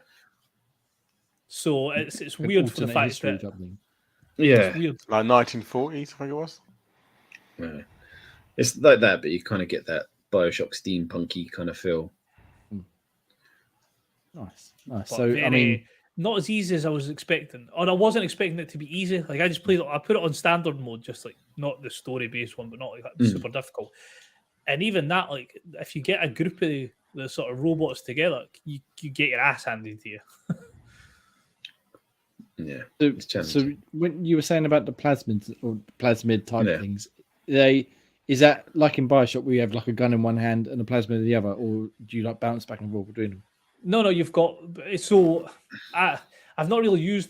So it's weird for the fact that it's weird. Like 1940s, I think it was. Yeah. It's like that, but you kind of get that Bioshock steampunky kind of feel. Nice. But So I mean, not as easy as I was expecting, and I wasn't expecting it to be easy. Like I just played it. I put it on standard mode, just like not the story-based one, but not like super difficult. And even that, like if you get a group of the sort of robots together, you get your ass handed to you. Yeah. So when you were saying about the plasmids or plasmid type things, is that like in Bioshock where you have like a gun in one hand and a plasmid in the other, or do you like bounce back and forth between them? No, you've got so I've not really used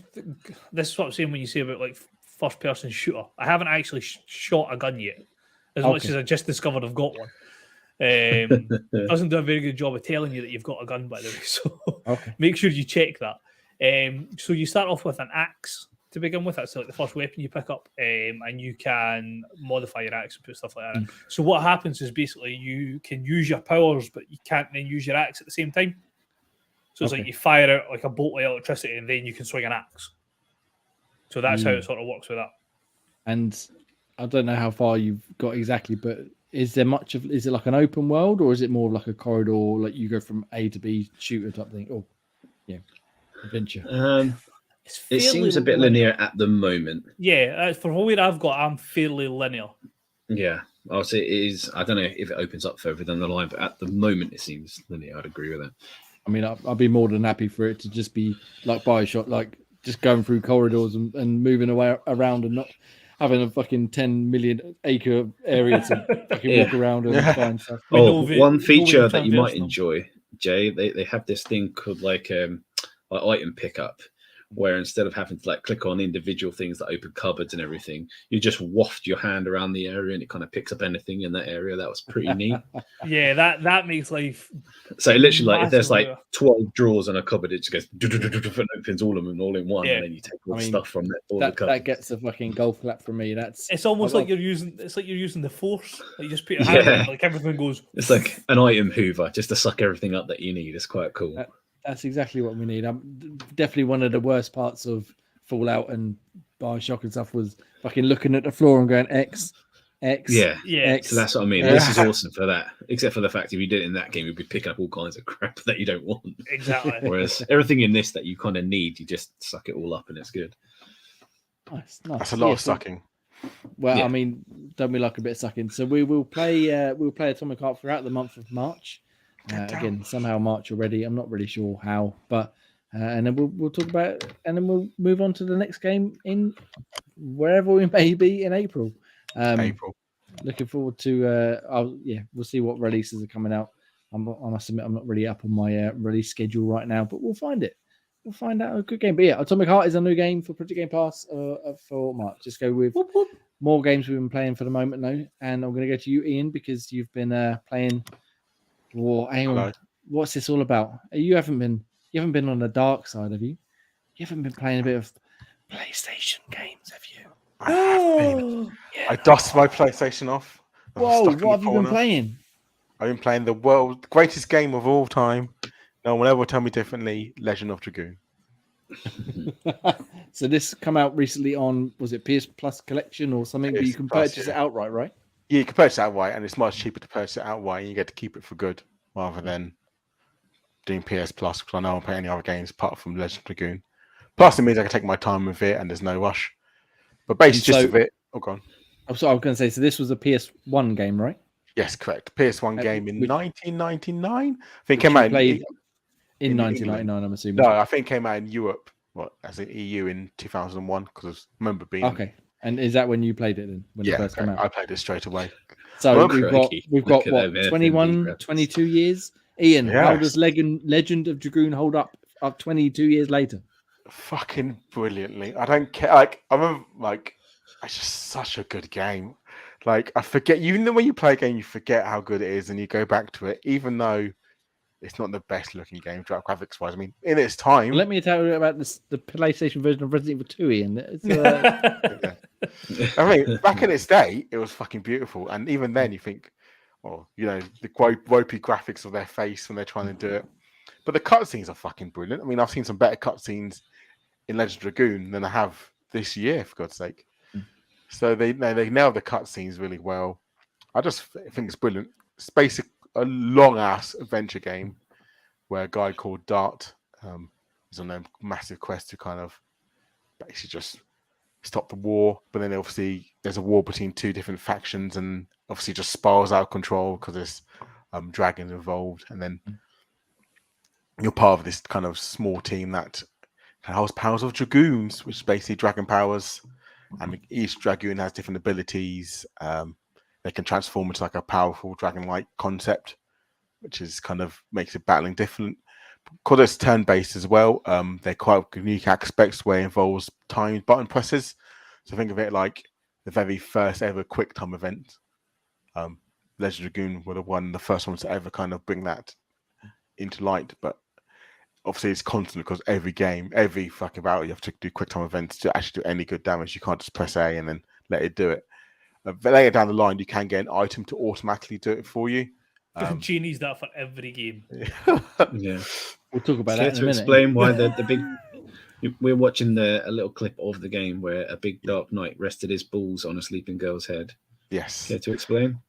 this is what I'm saying when you say about like first person shooter. I haven't actually shot a gun yet, as much as I just discovered I've got one. Doesn't do a very good job of telling you that you've got a gun, by the way. So make sure you check that. So you start off with an axe to begin with. That's like the first weapon you pick up, and you can modify your axe and put stuff like that in. So what happens is basically you can use your powers, but you can't then use your axe at the same time. So it's like you fire out like a bolt of electricity, and then you can swing an axe. So that's how it sort of works with that. And I don't know how far you've got exactly, but is there much of? Is it like an open world, or is it more of like a corridor, like you go from A to B shooter type thing? Oh, yeah, adventure. It seems a bit linear at the moment. Yeah, for what I've got, I'm fairly linear. Yeah, I'll say it is. I don't know if it opens up further down the line, but at the moment it seems linear. I'd agree with that. I mean, I'd be more than happy for it to just be like Bioshock, like just going through corridors and moving away around and not having a fucking 10 million acre area to fucking walk around and find stuff. One feature that you might enjoy, Jay, they have this thing called like item pickup, where instead of having to like click on individual things that open cupboards and everything, you just waft your hand around the area and it kind of picks up anything in that area. That was pretty neat. Yeah, that makes life. So literally, like if there's like 12 drawers in a cupboard, it just goes and opens all of them all in one, and then you take all the stuff from it. That gets a fucking golf clap from me. It's almost like you're using. It's like you're using the Force. Like you just put your hand in, like everything goes. It's like an item hoover just to suck everything up that you need. It's quite cool. That's exactly what we need. Definitely one of the worst parts of Fallout and Bioshock and stuff was fucking looking at the floor and going X. Yeah. X. So that's what I mean. This is awesome for that. Except for the fact if you did it in that game, you'd be picking up all kinds of crap that you don't want. Exactly. Whereas everything in this that you kind of need, you just suck it all up and it's good. Nice. That's a lot of sucking. Well, I mean, don't we like a bit of sucking? So we will play. We'll play Atomic Heart throughout the month of March. Again, somehow March already. I'm not really sure how, but and then we'll talk about it, and then we'll move on to the next game in wherever we may be in April. Looking forward to. We'll see what releases are coming out. I must admit, I'm not really up on my release schedule right now, but we'll find it. We'll find out a good game. But yeah, Atomic Heart is a new game for Project Game Pass for March. Just go with more games we've been playing for the moment now, and I'm going to go to you, Ian, because you've been playing. Well, hang on. What's this all about? You haven't been on the dark side, have you? You haven't been playing a bit of PlayStation games, have you? I dust my PlayStation off. Whoa, what have you been playing? I've been playing the world's greatest game of all time. No one ever will tell me differently. Legend of Dragoon. So this come out recently on, was it PS Plus Collection or something? But you can purchase it outright, right? Yeah, you can purchase it outright, and it's much cheaper to purchase it outright, and you get to keep it for good rather than doing PS Plus, because I know I don't play any other games apart from Legend of Dragoon. Plus, it means I can take my time with it, and there's no rush. But basically, just of it. Oh, go on. I'm sorry, I was going to say, so this was a PS1 game, right? Yes, correct. PS1 game in which- 1999. I think it Which came you out in, played in in 1999, I'm assuming. no, I think it came out in Europe, as in EU in 2001. Because I remember being Okay. And is that when you played it then? When it first came correct. out? I played it straight away. So Well, we've crikey. got Look at what, them FMV 21, graphics. 22 years? Ian, how Yes. does Legend of Dragoon hold up 22 years later? Fucking brilliantly. I don't care. Like I remember, like it's just such a good game. Like I forget, even though when you play a game, you forget how good it is, and you go back to it, even though it's not the best looking game graphics wise. I mean, in its time, Let me tell you about the PlayStation version of Resident Evil 2, Ian. It's, I mean, back in its day, it was fucking beautiful, and even then, you think, oh, you know, the ropey graphics of their face when they're trying to do it. But the cutscenes are fucking brilliant. I mean, I've seen some better cutscenes in Legend of Dragoon than I have this year, for God's sake. So they nailed the cutscenes really well. I just think it's brilliant. It's basically a long ass adventure game where a guy called Dart is on a massive quest to kind of basically just stop the war. But then obviously there's a war between two different factions, and obviously just spirals out of control because there's dragons involved, and then you're part of this kind of small team that has powers of dragoons, which is basically dragon powers, and each dragoon has different abilities. They can transform into like a powerful dragon-like concept, which is kind of makes it battling different. Because it's turn-based as well, they're quite unique aspects where it involves timed button presses. So think of it like the very first ever quick time event. Legend of Dragoon were the first ones to ever kind of bring that into light, but obviously it's constant because every fucking battle you have to do quick time events to actually do any good damage. You can't just press A and then let it do it. But later down the line, you can get an item to automatically do it for you. Genie's that for every game. Yeah. we'll talk about Care that in a to minute. explain why the big. We're watching a little clip of the game where a big dark knight rested his balls on a sleeping girl's head. Yes. Care to explain?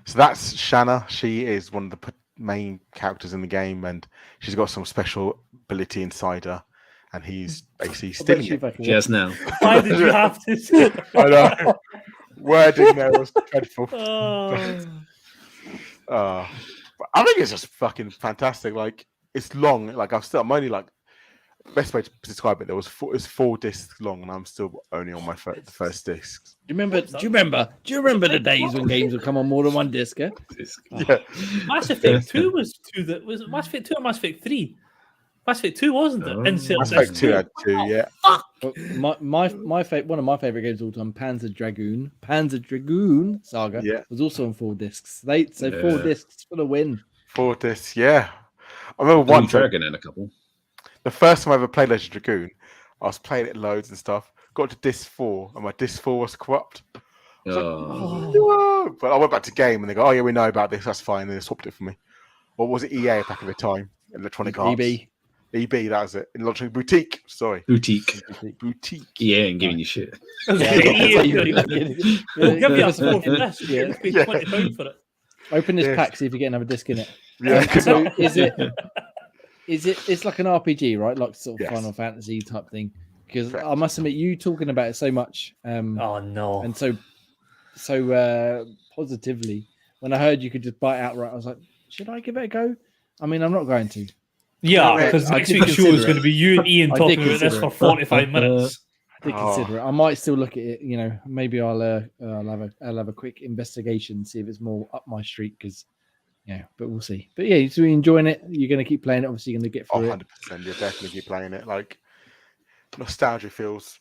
So that's Shanna. She is one of the main characters in the game, and she's got some special ability inside her, and he's basically stealing it. She has now. Why did you have to say that? I know. Wording there was dreadful. Oh. But I think it's just fucking fantastic. Like it's long. Like I'm only like best way to describe it. It's 4 discs long, and I'm still only on my first disc. Do you remember the days when games would come on more than one disc? Eh? Yeah, Mass Effect 2 was it Mass Effect 2 or Mass Effect 3? Mass Effect 2, wasn't it? Oh. Insert Mass disc Effect 2 had 2. Yeah, Well, my one of my favorite games of all time, Panzer Dragoon Saga, Yeah. was also on 4 discs. 4 discs for the win. 4 discs. Yeah, I remember one Dragon and a couple. The first time I ever played Legend of Dragoon, I was playing it loads and stuff. Got to disc 4, and my disc 4 was corrupt. I was like, "No." But I went back to game, and they go, "Oh yeah, we know about this. That's fine." And they swapped it for me. What was it? EA back at the time, Electronic Arts. EB, that was it. Electronic Boutique. Sorry, Boutique. Boutique. Yeah, and giving you shit. We'll give you a fourth disc. Yeah. Pay £20 for it. Open this Yes. pack, see if you get another disc in it. Yeah. So it's like an RPG, right? Like sort of Yes. Final Fantasy type thing. Because Correct. I must admit, you talking about it so much, Oh no! and so positively, when I heard you could just buy it outright, I was like, should I give it a go? I mean, I'm not going to. Yeah, because I next did week's show consider is going to be you and Ian I talking did about this consider for 45 minutes. I did consider it. I might still look at it. You know, maybe I'll have a quick investigation, see if it's more up my street. Because but we'll see. But yeah, so you're enjoying it. You're going to keep playing it. Obviously, you're going to get through it. 100%. You're definitely keep playing it. Like nostalgia feels.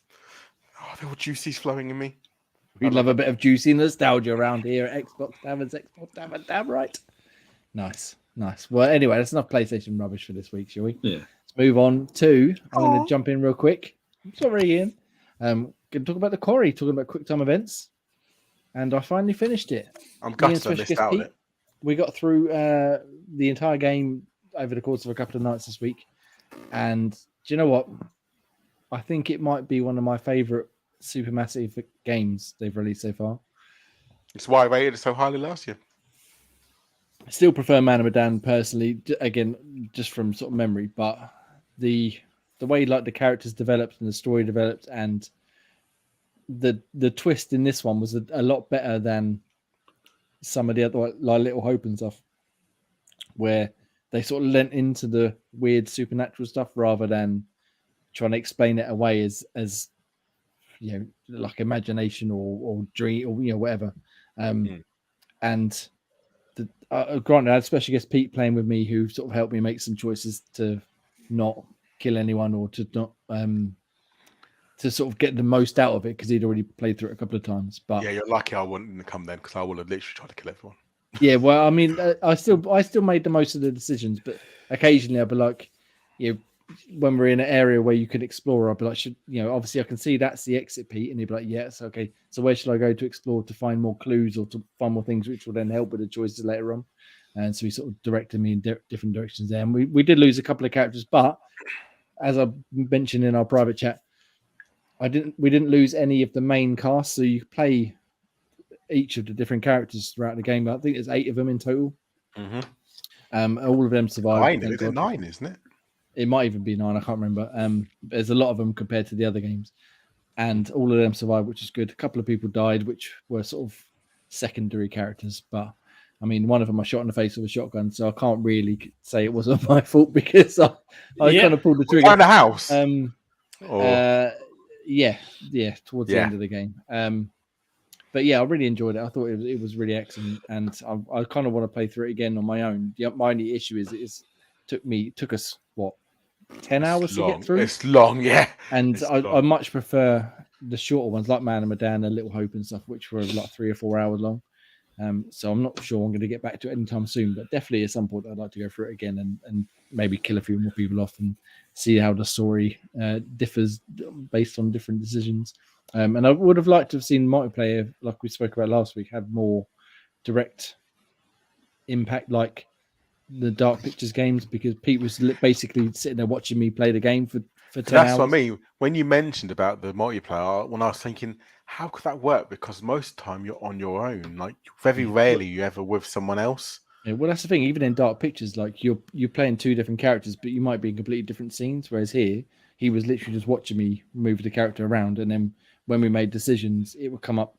Oh, the old juicy's flowing in me. We love a bit of juicy nostalgia around here at Xbox Tavern. Damn right. Nice. Well, anyway, that's enough PlayStation rubbish for this week, shall we? Yeah. Let's move on to. I'm going to jump in real quick. I'm sorry, Ian. Going to talk about the Quarry, talking about quick time events, and I finally finished it. I'm Me and gutted I Special missed Guest out on Pete, it. we got through the entire game over the course of a couple of nights this week, and do you know what? I think it might be one of my favorite Supermassive games they've released so far. It's why I rated it so highly last year. I still prefer Man of Medan personally, again, just from sort of memory, but the way like the characters developed and the story developed and the twist in this one was a lot better than some of the other like Little Hope and stuff, where they sort of lent into the weird supernatural stuff rather than trying to explain it away as like imagination or dream or whatever. And granted, I especially guess Pete playing with me, who sort of helped me make some choices to not kill anyone or to not to sort of get the most out of it, because he'd already played through it a couple of times. But yeah, you're lucky I wouldn't come then, because I would have literally tried to kill everyone. Yeah, well, I mean, I still made the most of the decisions, but occasionally I'd be like, when we're in an area where you could explore, I'd be like, obviously I can see that's the exit, Pete, and he'd be like, yes, okay. So where should I go to explore to find more clues or to find more things which will then help with the choices later on? And so he sort of directed me in different directions there. And we did lose a couple of characters, but as I mentioned in our private chat, we didn't lose any of the main cast, so you play each of the different characters throughout the game. I think there's 8 of them in total. All of them survived. 9, is it 9, isn't it? It might even be 9. I can't remember. There's a lot of them compared to the other games, and all of them survived, which is good. A couple of people died, which were sort of secondary characters, but I mean, one of them I shot in the face with a shotgun, so I can't really say it wasn't my fault, because I kind of pulled the trigger. Find the house. Towards the end of the game. But yeah, I really enjoyed it. I thought it was really excellent, and I kind of want to play through it again on my own. My only issue is it took us 10 hours to get through. It's long, yeah. And I much prefer the shorter ones, like Man and Medan and Little Hope and stuff, which were like 3 or 4 hours long. So I'm not sure I'm going to get back to it anytime soon, but definitely at some point I'd like to go through it again and maybe kill a few more people off and see how the story differs based on different decisions. And I would have liked to have seen multiplayer, like we spoke about last week, have more direct impact, like the Dark Pictures games, because Pete was basically sitting there watching me play the game for 10 hours. That's what I mean. When you mentioned about the multiplayer, when I was thinking, how could that work? Because most of the time you're on your own. Like, very rarely you ever with someone else. Yeah, well, that's the thing. Even in Dark Pictures, like you're playing 2 different characters, but you might be in completely different scenes. Whereas here, he was literally just watching me move the character around, and then when we made decisions, it would come up,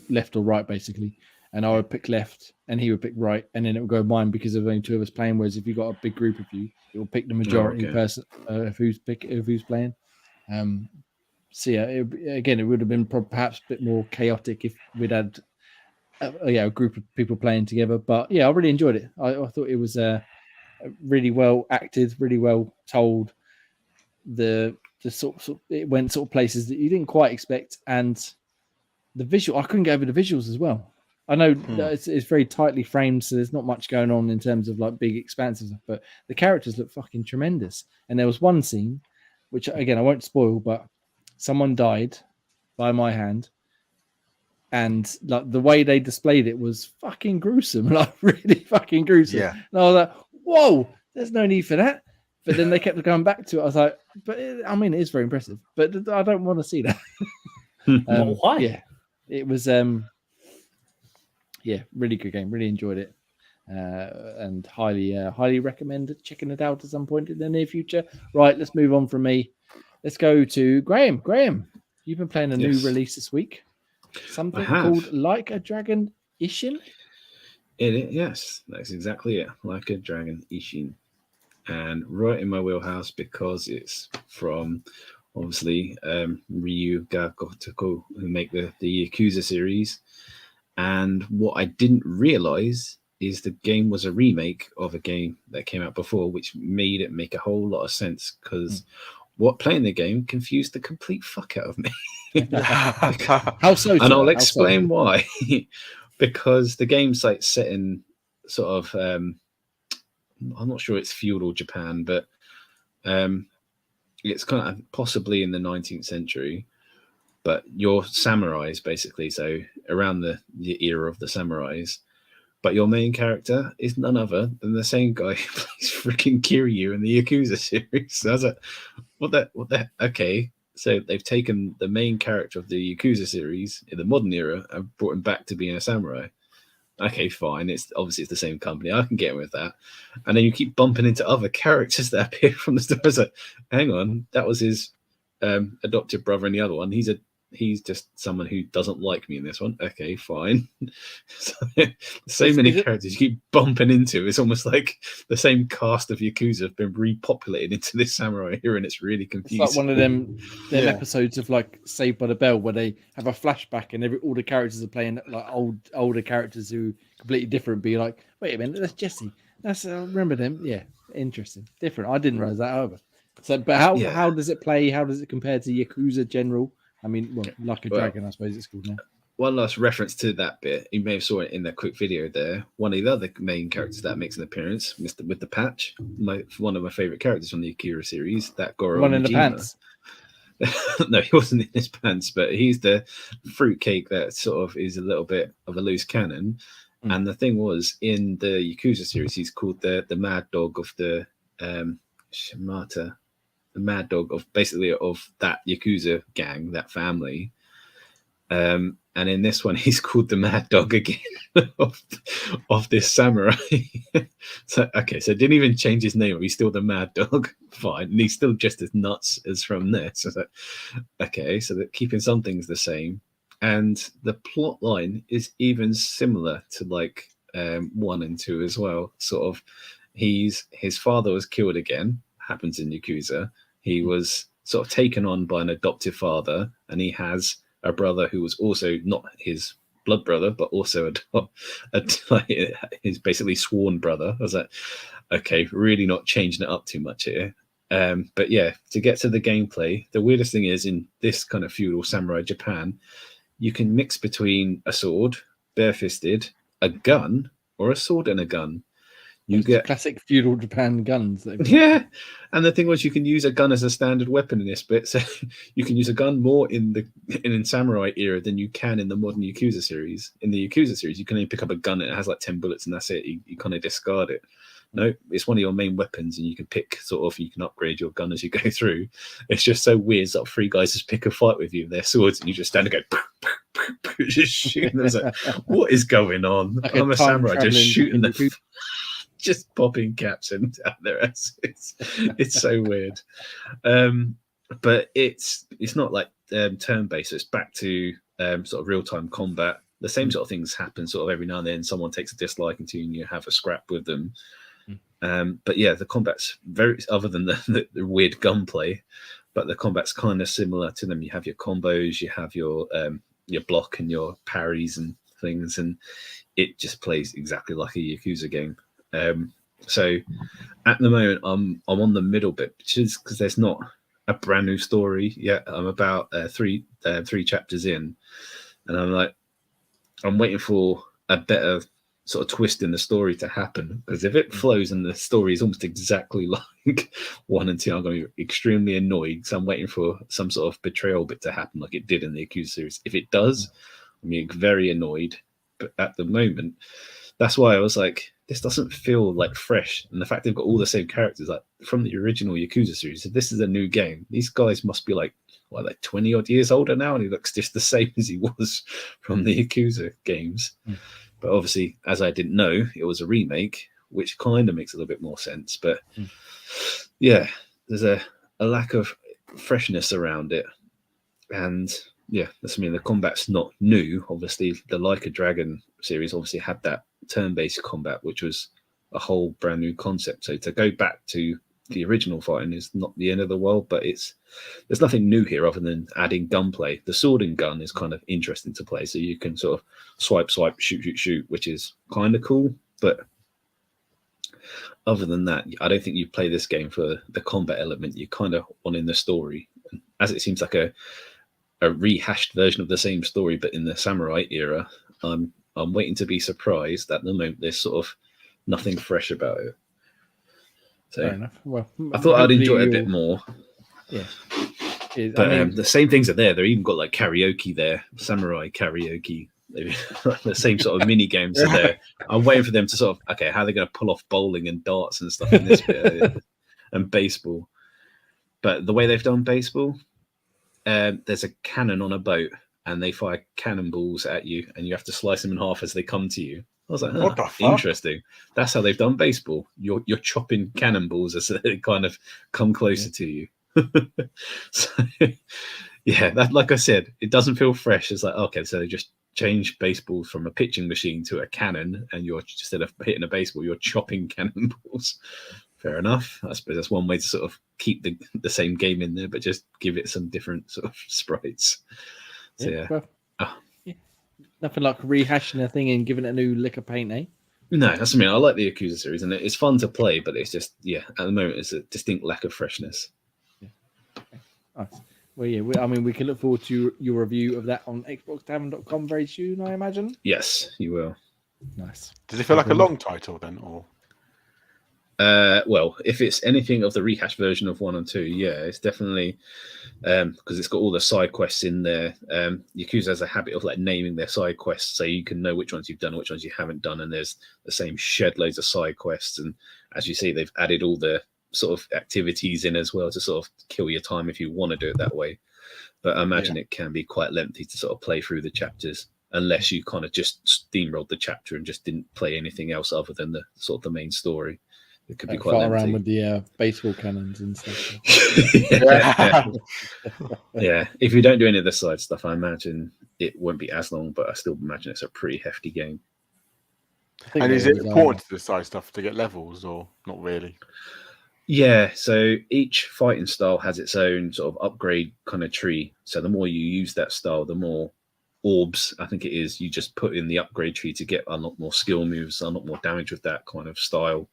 left or right, basically. And I would pick left, and he would pick right, and then it would go mine because there's only 2 of us playing. Whereas if you've got a big group of you, it will pick the majority person of who's playing. So yeah, it would have been perhaps a bit more chaotic if we'd had a group of people playing together. But yeah, I really enjoyed it. I thought it was really well acted, really well told. The sort of it went sort of places that you didn't quite expect, and the visual, I couldn't get over the visuals as well. I know that it's very tightly framed, so there's not much going on in terms of like big expanses, but the characters look fucking tremendous. And there was one scene, which again I won't spoil, but someone died by my hand, and like the way they displayed it was fucking gruesome, like really fucking gruesome. Yeah. And I was like, whoa, there's no need for that. But then they kept going back to it. I was like, but I mean, it is very impressive, but I don't want to see that. Why? Yeah, it was really good game. Really enjoyed it, and highly recommend checking it out at some point in the near future. Right, let's move on from me. Let's go to Graham. Graham, you've been playing a new release this week. Something called Like a Dragon Ishin. Yes, that's exactly it. Like a Dragon Ishin. And right in my wheelhouse, because it's from obviously Ryu Ga Gotoku, who make the Yakuza series. And what I didn't realize is the game was a remake of a game that came out before, which made it make a whole lot of sense, because what playing the game confused the complete fuck out of me. How so? And I'll explain why. Because the game's like set in sort of I'm not sure it's feudal Japan, but it's kind of possibly in the 19th century. But you're samurais, basically, so around the era of the samurais. But your main character is none other than the same guy who plays freaking Kiryu in the Yakuza series. So I was like, what the? Okay, so they've taken the main character of the Yakuza series in the modern era and brought him back to being a samurai. Okay, fine. It's obviously the same company. I can get with that. And then you keep bumping into other characters that appear from the story. I was like, hang on, that was his adopted brother, and the other one, he's a he's just someone who doesn't like me in this one. Okay, fine. so many characters you keep bumping into. It's almost like the same cast of Yakuza have been repopulated into this samurai here, and it's really confusing. It's like one of them episodes of like Saved by the Bell where they have a flashback and all the characters are playing like older characters who are completely different. Be like, wait a minute, that's Jesse. That's remember them? Yeah, interesting, different. I didn't realize that either. So, but how does it play? How does it compare to Yakuza General? I mean, well, Like a Dragon, I suppose it's called now. One last reference to that bit. You may have saw it in that quick video there. One of the other main characters that makes an appearance, Mr. with the patch, one of my favorite characters from the Akira series, that Goro One Majima. in the pants. No, he wasn't in his pants, but he's the fruitcake that sort of is a little bit of a loose cannon. And the thing was, in the Yakuza series, he's called the mad dog of the Shimata. The mad dog of basically of that Yakuza gang, that family. And in this one, he's called the mad dog again of this samurai. So didn't even change his name. He's still the mad dog. Fine. And he's still just as nuts as from this. So they're keeping some things the same. And the plot line is even similar to like 1 and 2 as well. Sort of, his father was killed again. Happens in Yakuza. He was sort of taken on by an adoptive father, and he has a brother who was also not his blood brother, but also his basically sworn brother. I was like, okay, really not changing it up too much here. But yeah, to get to the gameplay, the weirdest thing is in this kind of feudal samurai Japan, you can mix between a sword, barefisted, a gun, or a sword and a gun. You get classic feudal Japan guns. Yeah, and the thing was, you can use a gun as a standard weapon in this bit. So you can use a gun more in Samurai era than you can in the modern Yakuza series. In the Yakuza series, you can only pick up a gun and it has like 10 bullets, and that's it. You kind of discard it. No, it's one of your main weapons, and you can pick you can upgrade your gun as you go through. It's just so weird. That 3 guys just pick a fight with you with their swords, and you just stand and go just shooting them. Like, what is going on? Like I'm a samurai, just shooting them. Just popping caps in down their ass. It's so weird. But it's not like turn-based. It's back to sort of real-time combat. The same sort of things happen sort of every now and then. Someone takes a dislike to you and you have a scrap with them. But yeah, the combat's very, other than the weird gunplay, but the combat's kind of similar to them. You have your combos, you have your block and your parries and things, and it just plays exactly like a Yakuza game. So at the moment I'm on the middle bit, which is because there's not a brand new story yet. I'm about 3 chapters in, and I'm waiting for a better sort of twist in the story to happen, because if it flows and the story is almost exactly like 1 and 2, I'm going to be extremely annoyed. So I'm waiting for some sort of betrayal bit to happen like it did in the Yakuza series. If it does, I'm being very annoyed. But at the moment, that's why I was like, this doesn't feel like fresh. And the fact they've got all the same characters, like from the original Yakuza series, if this is a new game, these guys must be like 20 odd years older now, and he looks just the same as he was from the Yakuza games. But obviously, as I didn't know, it was a remake, which kind of makes a little bit more sense. But yeah, there's a lack of freshness around it. And yeah, that's, I mean, the combat's not new. Obviously, the Like a Dragon series obviously had that turn-based combat, which was a whole brand new concept. So to go back to the original fighting is not the end of the world, but there's nothing new here other than adding gunplay. The sword and gun is kind of interesting to play, so you can sort of swipe, shoot, which is kind of cool. But other than that, I don't think you play this game for the combat element. You kind of want in the story, as it seems like a rehashed version of the same story, but in the samurai era. I'm waiting to be surprised. At the moment, there's sort of nothing fresh about it. So fair enough. Well, I thought I'd enjoy it a bit more. Yeah. But the same things are there. They've even got like karaoke there, samurai karaoke. The same sort of mini games are there. I'm waiting for them to sort of, how are they going to pull off bowling and darts and stuff in this bit, and baseball. But the way they've done baseball, there's a cannon on a boat, and they fire cannonballs at you, and you have to slice them in half as they come to you. I was like, what the fuck? Interesting. That's how they've done baseball. You're chopping cannonballs as they kind of come closer to you. So, Yeah, that, like I said, it doesn't feel fresh. It's like, okay, so they just change baseballs from a pitching machine to a cannon, and you're, instead of hitting a baseball, you're chopping cannonballs. Fair enough. I suppose that's one way to sort of keep the same game in there, but just give it some different sort of sprites. So yeah. Well, Oh. yeah. Nothing like rehashing a thing and giving it a new lick of paint, eh? No, that's what I mean. I like the Yakuza series, and it's fun to play, but it's just, yeah, at the moment, it's a distinct lack of freshness. Yeah. Okay. Nice. Well, yeah, we can look forward to your review of that on xboxtavern.com very soon, I imagine. Yes, you will. Nice. Does it feel like a long title then, or? Well, if it's anything of the rehash version of 1 and 2, yeah, it's definitely because it's got all the side quests in there. Yakuza has a habit of like naming their side quests so you can know which ones you've done and which ones you haven't done. And there's the same shed loads of side quests. And as you see, they've added all the sort of activities in as well to sort of kill your time if you want to do it that way. But I imagine it can be quite lengthy to sort of play through the chapters unless you kind of just steamrolled the chapter and just didn't play anything else other than the sort of the main story. It could be quite lengthy. Around with the baseball cannons and stuff. Yeah, if you don't do any of the side stuff, I imagine it won't be as long, but I still imagine it's a pretty hefty game. And is it important to the side stuff to get levels, or not really? Yeah, so each fighting style has its own sort of upgrade kind of tree. So the more you use that style, the more orbs, I think it is, you just put in the upgrade tree to get a lot more skill moves, a lot more damage with that kind of style.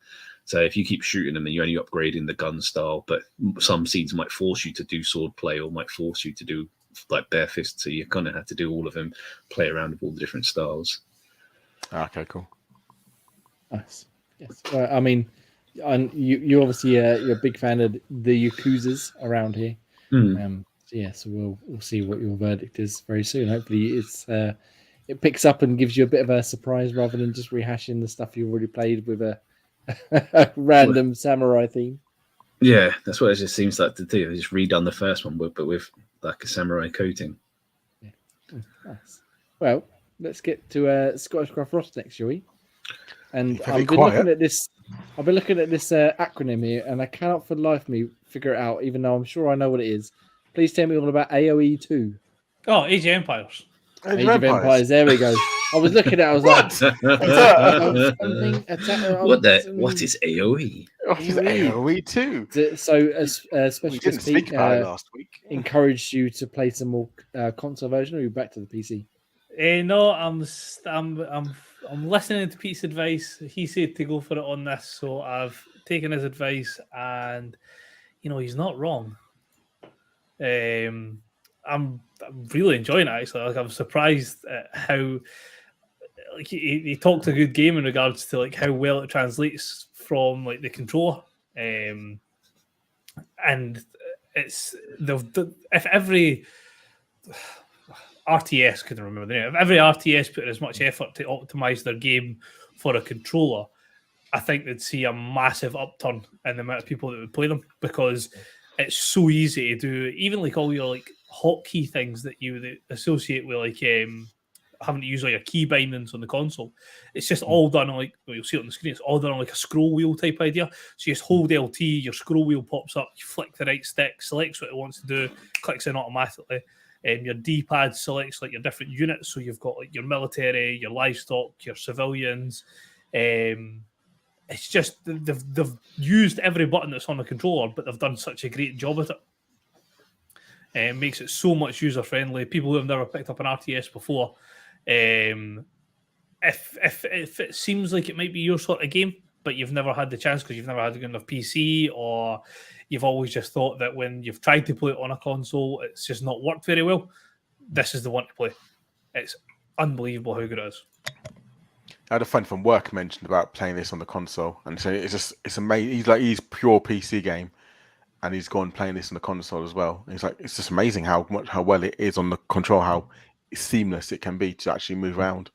So if you keep shooting them, then you're only upgrading the gun style, but some scenes might force you to do sword play or might force you to do like bare fist. So you kind of have to do all of them, play around with all the different styles. Okay, cool. Nice. Yes. I mean, and you obviously you're a big fan of the Yakuzas around here. So we'll see what your verdict is very soon. Hopefully it picks up and gives you a bit of a surprise rather than just rehashing the stuff you already played with a random samurai theme. Yeah, that's what it just seems like to do. They just redone the first one, but with like a samurai coating. Yeah. Nice. Well, let's get to Scottish Craft Ross next, shall we? And I've been looking at this acronym here, and I cannot for the life of me figure it out, even though I'm sure I know what it is. Please tell me all about AOE 2. Oh, Age of Empires. Age of Empires. There we go. I was looking at it, I was like, what is AOE? AOE 2. So, as we didn't speak about it last week. Encouraged you to play some more console version, or are you back to the PC? No, I'm listening to Pete's advice. He said to go for it on this, so I've taken his advice, and he's not wrong. I'm really enjoying it, actually. Like, I'm surprised at how he talked a good game in regards to like how well it translates from like the controller, and it's if every RTS, couldn't remember the name. If every RTS put as much effort to optimize their game for a controller, I think they'd see a massive upturn in the amount of people that would play them, because it's so easy to do. Even like all your like hotkey things that you would associate with like having to use like a key bindings on the console, it's just all done on like, well, you'll see it on the screen. It's all done on like a scroll wheel type idea. So you just hold LT, your scroll wheel pops up, you flick the right stick, selects what it wants to do, clicks in automatically. Your D-pad selects like your different units, so you've got like your military, your livestock, your civilians. It's just they've used every button that's on the controller, but they've done such a great job at it. It makes it so much user friendly. People who have never picked up an RTS before, if it seems like it might be your sort of game, but you've never had the chance because you've never had a good enough PC, or you've always just thought that when you've tried to play it on a console, it's just not worked very well, this is the one to play. It's unbelievable how good it is. I had a friend from work mentioned about playing this on the console, and so it's amazing. He's pure PC game, and he's gone playing this on the console as well. And he's like, it's just amazing how well it is on the control, how seamless it can be to actually move around.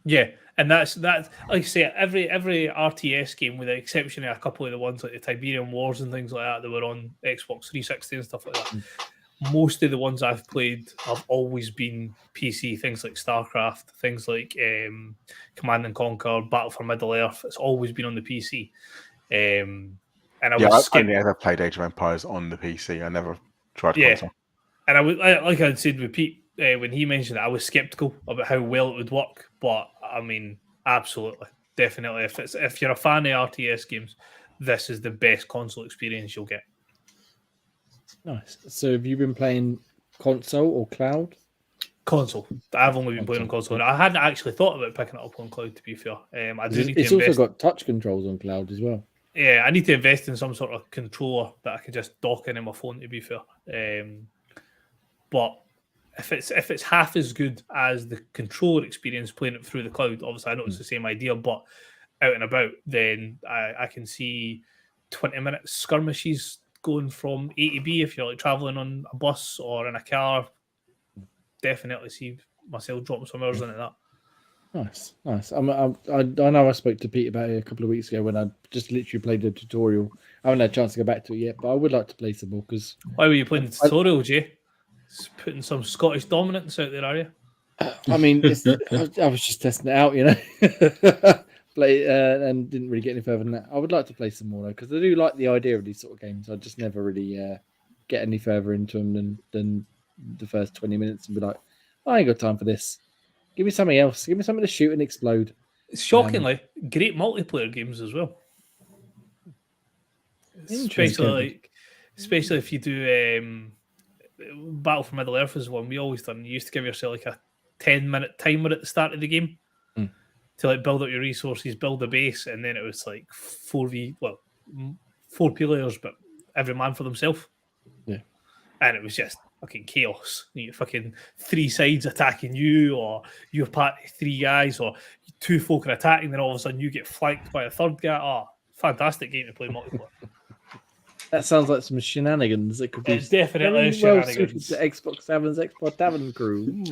Yeah, and that's like I say, every RTS game, with the exception of a couple of the ones like the Tiberian Wars and things like that were on Xbox 360 and stuff like that. Most of the ones I've played have always been PC. Things like StarCraft, things like Command and Conquer, Battle for Middle-earth. It's always been on the PC. And I've only ever played Age of Empires on the PC. I never tried console. And like I said with Pete when he mentioned it, I was skeptical about how well it would work. But I mean, absolutely, definitely. If you're a fan of RTS games, this is the best console experience you'll get. Nice. So have you been playing console or cloud? Console. I've only been playing on console. I hadn't actually thought about picking it up on cloud, to be fair. I do need It's to also invest. got touch controls on cloud as well. Yeah, I need to invest in some sort of controller that I can just dock into my phone, to be fair. But if it's half as good as the controller experience playing it through the cloud, obviously I know it's the same idea, but out and about, then I can see 20-minute skirmishes going from A to B if you're like traveling on a bus or in a car. Definitely see myself dropping some hours into that. Nice. I know I spoke to Pete about it a couple of weeks ago when I just literally played the tutorial. I haven't had a chance to go back to it yet, but I would like to play some more because. Why were you playing the tutorial, Jay? Just putting some Scottish dominance out there, are you? I mean, I was just testing it out, you know. Play and didn't really get any further than that. I would like to play some more though because I do like the idea of these sort of games. I just never really get any further into them than the first 20 minutes and be like, I ain't got time for this. Give me something else. Give me something to shoot and explode. Shockingly, great multiplayer games as well. Especially if you do Battle for Middle Earth is one we always done. You used to give yourself like a 10-minute timer at the start of the game to like build up your resources, build a base, and then it was like 4 players, but every man for themselves. Yeah, and it was just fucking chaos. You fucking 3 sides attacking you, or you're part 3 guys, or 2 folk are attacking, then all of a sudden you get flanked by a 3rd guy. Oh, fantastic game to play multiplayer. That sounds like some shenanigans. It could be definitely well suited shenanigans. to Xbox Tavern's Tavern crew.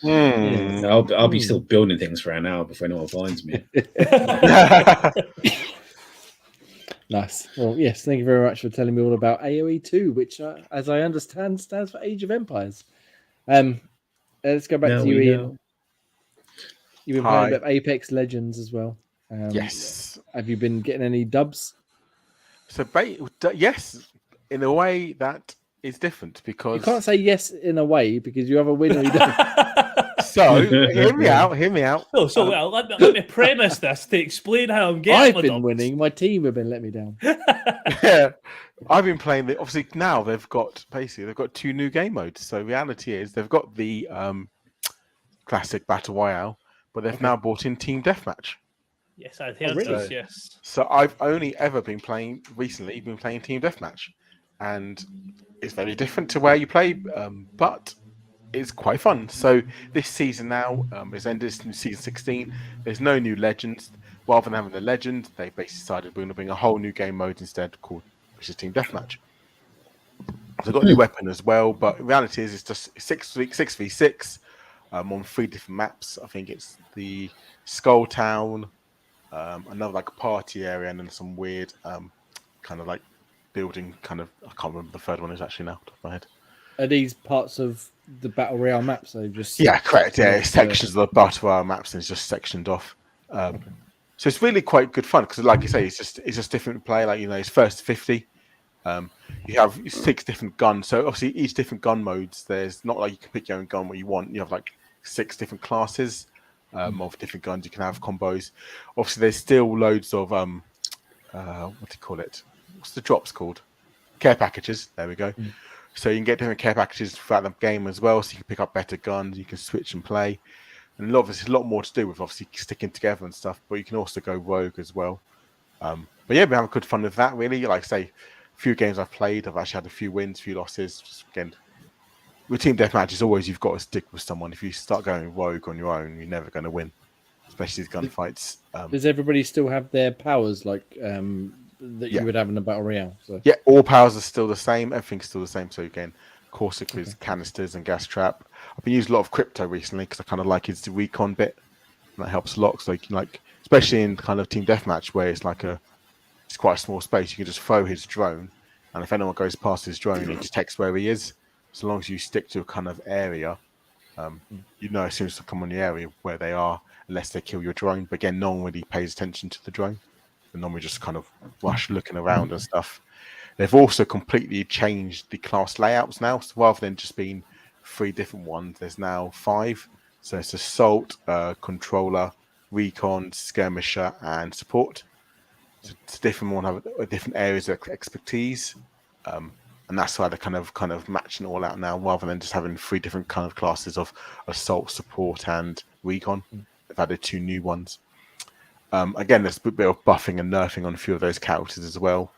Yeah. I'll be still building things for an hour before anyone finds me. Nice. Well, yes, thank you very much for telling me all about AoE 2, which, as I understand, stands for Age of Empires. Let's go back to you, Ian. You've been playing a bit of Apex Legends as well. Yes. Have you been getting any dubs? So, yes, in a way that is different because you can't say yes in a way because you have a win or you don't. So, hear me out. Oh, so let me premise this to explain how I'm getting. I've been winning. My team have been letting me down. Yeah, I've been playing. Obviously, now they've got 2 new game modes. So, reality is they've got the classic battle royale, but they've now brought in team deathmatch. Yes, I'd heard this. Yes. So I've only ever been playing team deathmatch, and it's very different to where you play, but it's quite fun. So this season now is ended in season 16. There's no new legends. Rather than having a legend, they basically decided we're going to bring a whole new game mode instead, which is team deathmatch. So they've got a new weapon as well, but the reality is it's just 6v6 on 3 different maps. I think it's the Skull Town, another like party area, and then some weird kind of like building kind of. I can't remember the 3rd one is actually now off the top of my head. Are these parts of the Battle Royale maps? So just correct. Yeah, it's sections of the Battle Royale maps, and it's just sectioned off. So it's really quite good fun because, like you say, it's just different to play. Like it's first to 50. You have 6 different guns. So obviously, each different gun modes. There's not like you can pick your own gun what you want. You have like 6 different classes of different guns. You can have combos. Obviously, there's still loads of what do you call it? What's the drops called? Care packages. There we go. So you can get different care packages throughout the game as well. So you can pick up better guns. You can switch and play. And there's a lot more to do with obviously sticking together and stuff. But you can also go rogue as well. But yeah, we have good fun with that. Really, like I say, a few games I've played, I've actually had a few wins, a few losses. Just again, with team deathmatch, is always you've got to stick with someone. If you start going rogue on your own, you're never going to win, especially these gunfights. Does everybody still have their powers like that you would have in a battle royale? So yeah, all powers are still the same. Everything's still the same. So again, Corsic with canisters and gas trap. I've been using a lot of crypto recently because I kind of like it's the recon bit. And that helps a lot. So you can especially in kind of team deathmatch where it's it's quite a small space. You can just throw his drone, and if anyone goes past his drone, he detects where he is. So long as you stick to a kind of area, as soon as they come on the area where they are, unless they kill your drone. But again, no one really pays attention to the drone. And normally just kind of rush looking around and stuff. They've also completely changed the class layouts now. So rather than just being 3 different ones, there's now 5. So it's assault, controller, recon, skirmisher, and support. So it's different one have different areas of expertise, and that's why they're kind of matching it all out now, rather than just having 3 different kind of classes of assault, support, and recon. They've added 2 new ones. Again, there's a bit of buffing and nerfing on a few of those characters as well.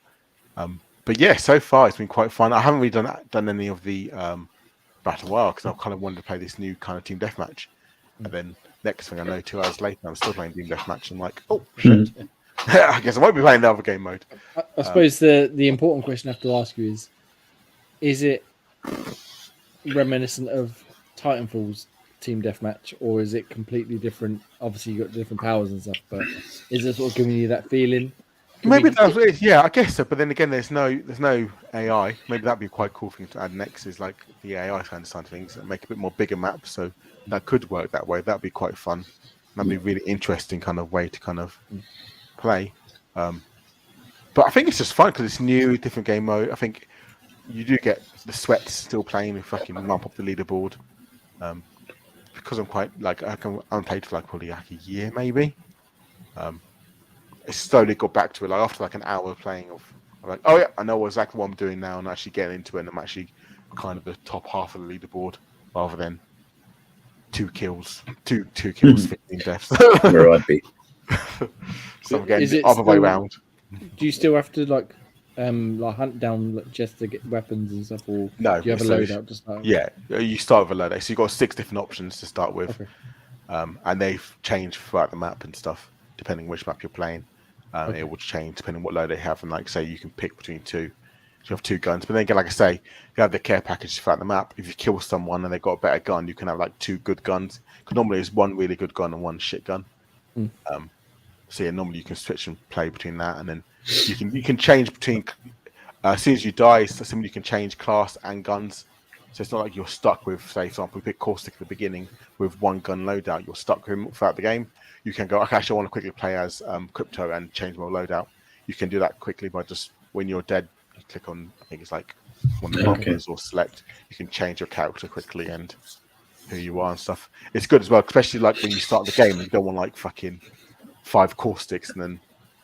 But yeah, so far it's been quite fun. I haven't really done any of the Battle Royale because I kind of wanted to play this new kind of team deathmatch. And then next thing I know, 2 hours later, I'm still playing team deathmatch. I'm like, oh shit. I guess I won't be playing the other game mode. I suppose the important question I have to ask you is it reminiscent of Titanfall's team deathmatch, or is it completely different? Obviously, you've got different powers and stuff, but is it sort of giving you that feeling? Maybe that's it. Yeah, I guess so. But then again, there's no AI. Maybe that'd be quite a cool thing to add next. Is like the AI kind of side of things and make a bit more bigger maps. So that could work that way. That'd be quite fun. That'd be a really interesting kind of way to kind of play. But I think it's just fun because it's new, different game mode. I think you do get the sweat still playing and fucking mump up the leaderboard. Because I'm quite like I'm played for like probably like a year maybe. It slowly got back to it. Like after like an hour of playing, I'm like, oh yeah, I know exactly what I'm doing now, and actually getting into it. And I'm actually kind of the top half of the leaderboard rather than 2 kills, 15 deaths. Where I'd be. So I'm getting the other way around. Do you still have to like hunt down just to get weapons and stuff, or No, do you have a loadout to start? Yeah, you start with a loadout. So you've got 6 different options to start with, and they've changed throughout the map and stuff depending which map you're playing. It will change depending what load they have, and like say you can pick between 2. So you have 2 guns, but then again, like I say, you have the care package throughout the map. If you kill someone and they've got a better gun, you can have like 2 good guns. Because normally it's 1 really good gun and 1 shit gun. So yeah, normally you can switch and play between that, and then you can change between. As soon as you die, you can change class and guns. So it's not like you're stuck with, say, for example, we pick Caustic at the beginning with 1 gun loadout. You're stuck with him throughout the game. You can go, okay, actually, I want to quickly play as Crypto and change my loadout. You can do that quickly by just, when you're dead, you click on, I think it's like one of the buttons or select. You can change your character quickly and who you are and stuff. It's good as well, especially like when you start the game, you don't want like fucking 5 Caustics and then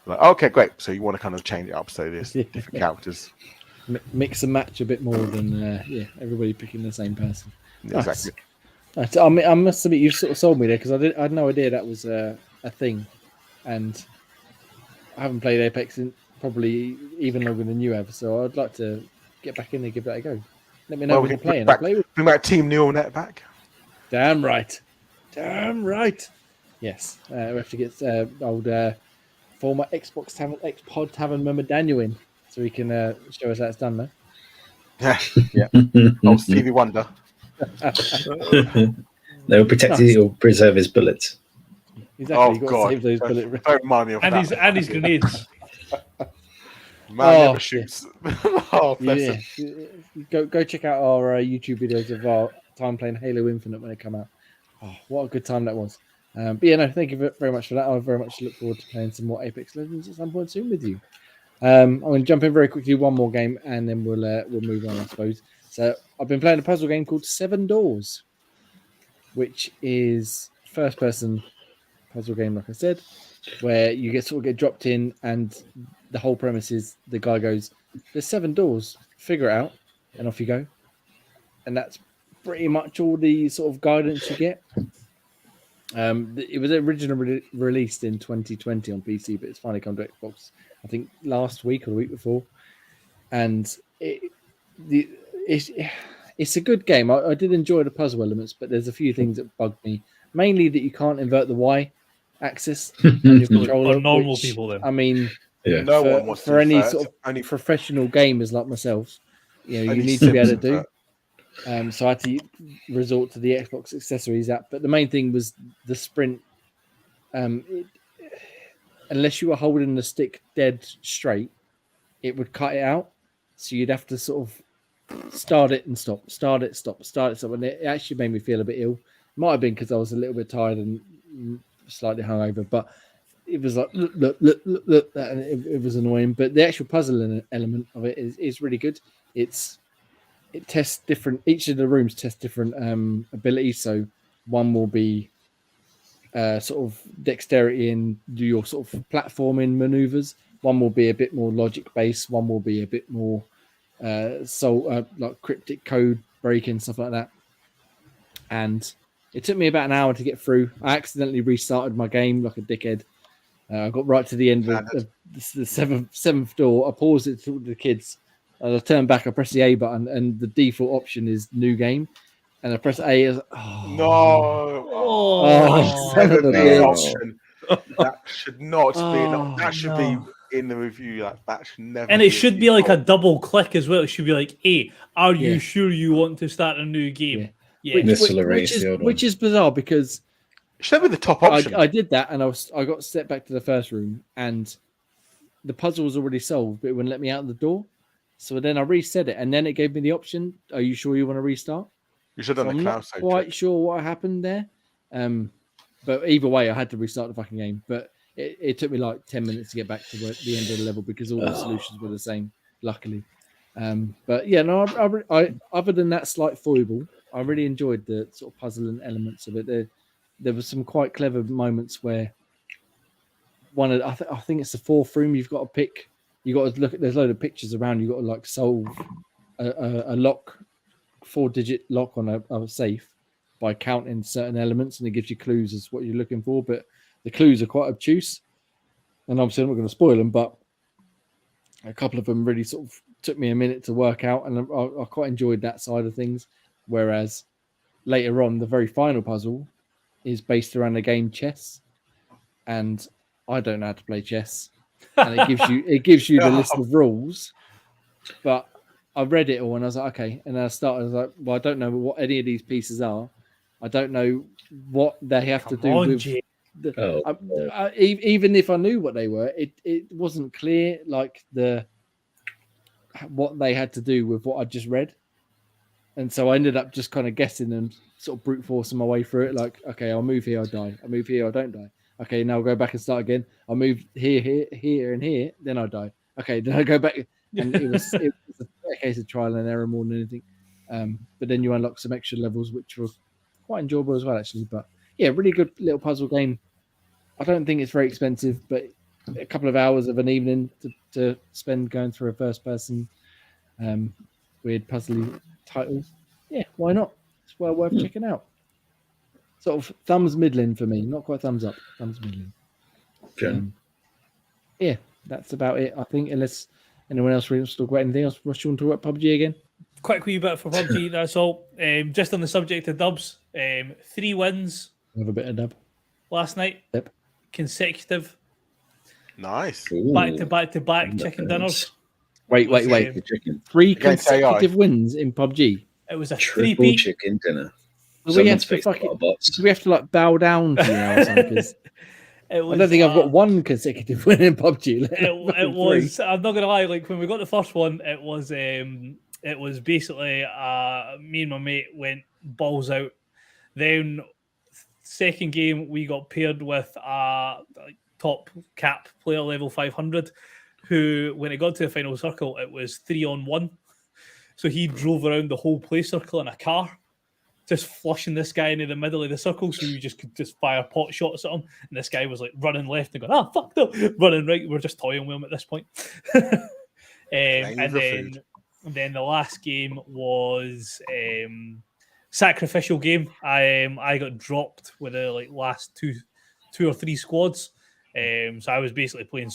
like, okay, great. So you want to kind of change it up so there's different characters. Mix and match a bit more than everybody picking the same person. Exactly. Nice. I must admit, you've sort of sold me there because I had no idea that was a thing, and I haven't played Apex in probably even longer than you have. So I'd like to get back in and give that a go. Let me know when you're playing. Bring back Team Neural Net back. Damn right. Yes, we have to get old former Xbox Tavern, X-Pod Tavern member Daniel in, so he can show us how it's done, man. Yeah. Old Stevie Wonder. They'll protect it or preserve his bullets. Exactly. Oh You've got God! to save those bullets. Don't remind me of that. And his grenades. Man never shoots. Oh, bless him. Go check out our YouTube videos of our time playing Halo Infinite when it came out. Oh, what a good time that was. But yeah, no, thank you very much for that. I very much look forward to playing some more Apex Legends at some point soon with you. I'm going to jump in very quickly, one more game, and then we'll move on, I suppose. So I've been playing a puzzle game called 7 Doors, which is first-person puzzle game, like I said, where you get dropped in, and the whole premise is the guy goes, "There's 7 doors, figure it out," and off you go. And that's pretty much all the sort of guidance you get. It was originally released in 2020 on PC, but it's finally come to Xbox, I think last week or the week before. And it's a good game. I did enjoy the puzzle elements, but there's a few things that bugged me. Mainly that you can't invert the Y axis on your controller. For normal people, then. I mean, No one wants for to any invert. sort of Only professional gamers like myself, you only need to be able to Sims do. So I had to resort to the Xbox accessories app. But the main thing was the sprint. Unless you were holding the stick dead straight, it would cut it out. So you'd have to sort of start it and stop, start it, stop, start it, stop. And it actually made me feel a bit ill. Might have been because I was a little bit tired and slightly hungover. But it was like look, and it was annoying. But the actual puzzle element of it is really good. It tests different. Each of the rooms test different abilities. So one will be sort of dexterity and do your sort of platforming maneuvers. One will be a bit more logic based. One will be a bit more like cryptic code breaking, stuff like that. And it took me about an hour to get through. I accidentally restarted my game like a dickhead. I got right to the end of the seventh door. I paused it to the kids. I turned back. I pressed the A button, and the default option is new game. And I press A. No, son of a bitch. That should not be. That should be in the review. Like, that should never. And it should be like a double click as well. It should be like, "Hey, are you Yeah. sure you want to start a new game?" Yeah. Which is bizarre because it should be the top option. I did that, and I got set back to the first room, and the puzzle was already solved, but it wouldn't let me out the door. So then I reset it, and then it gave me the option: "Are you sure you want to restart?" You should have done I'm the not quite sure what happened there. But either way, I had to restart the fucking game. But it took me like 10 minutes to get back to the end of the level because all the solutions were the same, luckily. But yeah, no, I other than that slight foible, I really enjoyed the sort of puzzle and elements of it. There were some quite clever moments where I think it's the fourth room you've got to pick. You got to look at, there's a load of pictures around. You got to like solve a lock, 4-digit lock on a safe by counting certain elements, and it gives you clues as what you're looking for. But the clues are quite obtuse, and obviously I'm not going to spoil them, but a couple of them really sort of took me a minute to work out, and I quite enjoyed that side of things. Whereas later on, the very final puzzle is based around the game chess, and I don't know how to play chess, and it gives you the list of rules, but I read it all and I was like, okay. And I was like, well, I don't know what any of these pieces are. I don't know what they have to do with. Even if I knew what they were, it wasn't clear, like what they had to do with what I just read. And so I ended up just kind of guessing and sort of brute forcing my way through it. Like, okay, I'll move here, I'll die. I move here, I don't die. Okay, now I'll go back and start again. I'll move here, and here, then I die. Okay, then I go back. And it was a case of trial and error more than anything. But then you unlock some extra levels, which was quite enjoyable as well, actually. But yeah, really good little puzzle game. I don't think it's very expensive, but a couple of hours of an evening to spend going through a first-person weird puzzly title. Yeah, why not? It's well worth checking out. Sort of thumbs middling for me, not quite thumbs up. Thumbs middling. Yeah, that's about it. I think, unless anyone else wants to talk about anything else. Rush, you want to talk about PUBG again? Quick wee bit for PUBG, that's all. Just on the subject of dubs, 3 wins. Have a bit of dub last night. Yep. Consecutive. Nice. Back to back chicken dinners. Wait. 3 consecutive wins in PUBG. It was a triple 3-peat chicken dinner. We have to like bow down to you now, because I don't think I've got 1 consecutive win in PUBG. It was. I'm not gonna lie. Like when we got the first one, it was basically me and my mate went balls out. Then second game we got paired with a top cap player level 500, who when it got to the final circle, it was 3-on-1. So he drove around the whole play circle in a car, just flushing this guy into the middle of the circle, so you just could just fire pot shots at him. And this guy was like running left and going, fuck no, running right. We're just toying with him at this point. And then the last game was sacrificial game. I got dropped with the last two or three squads. So I was basically playing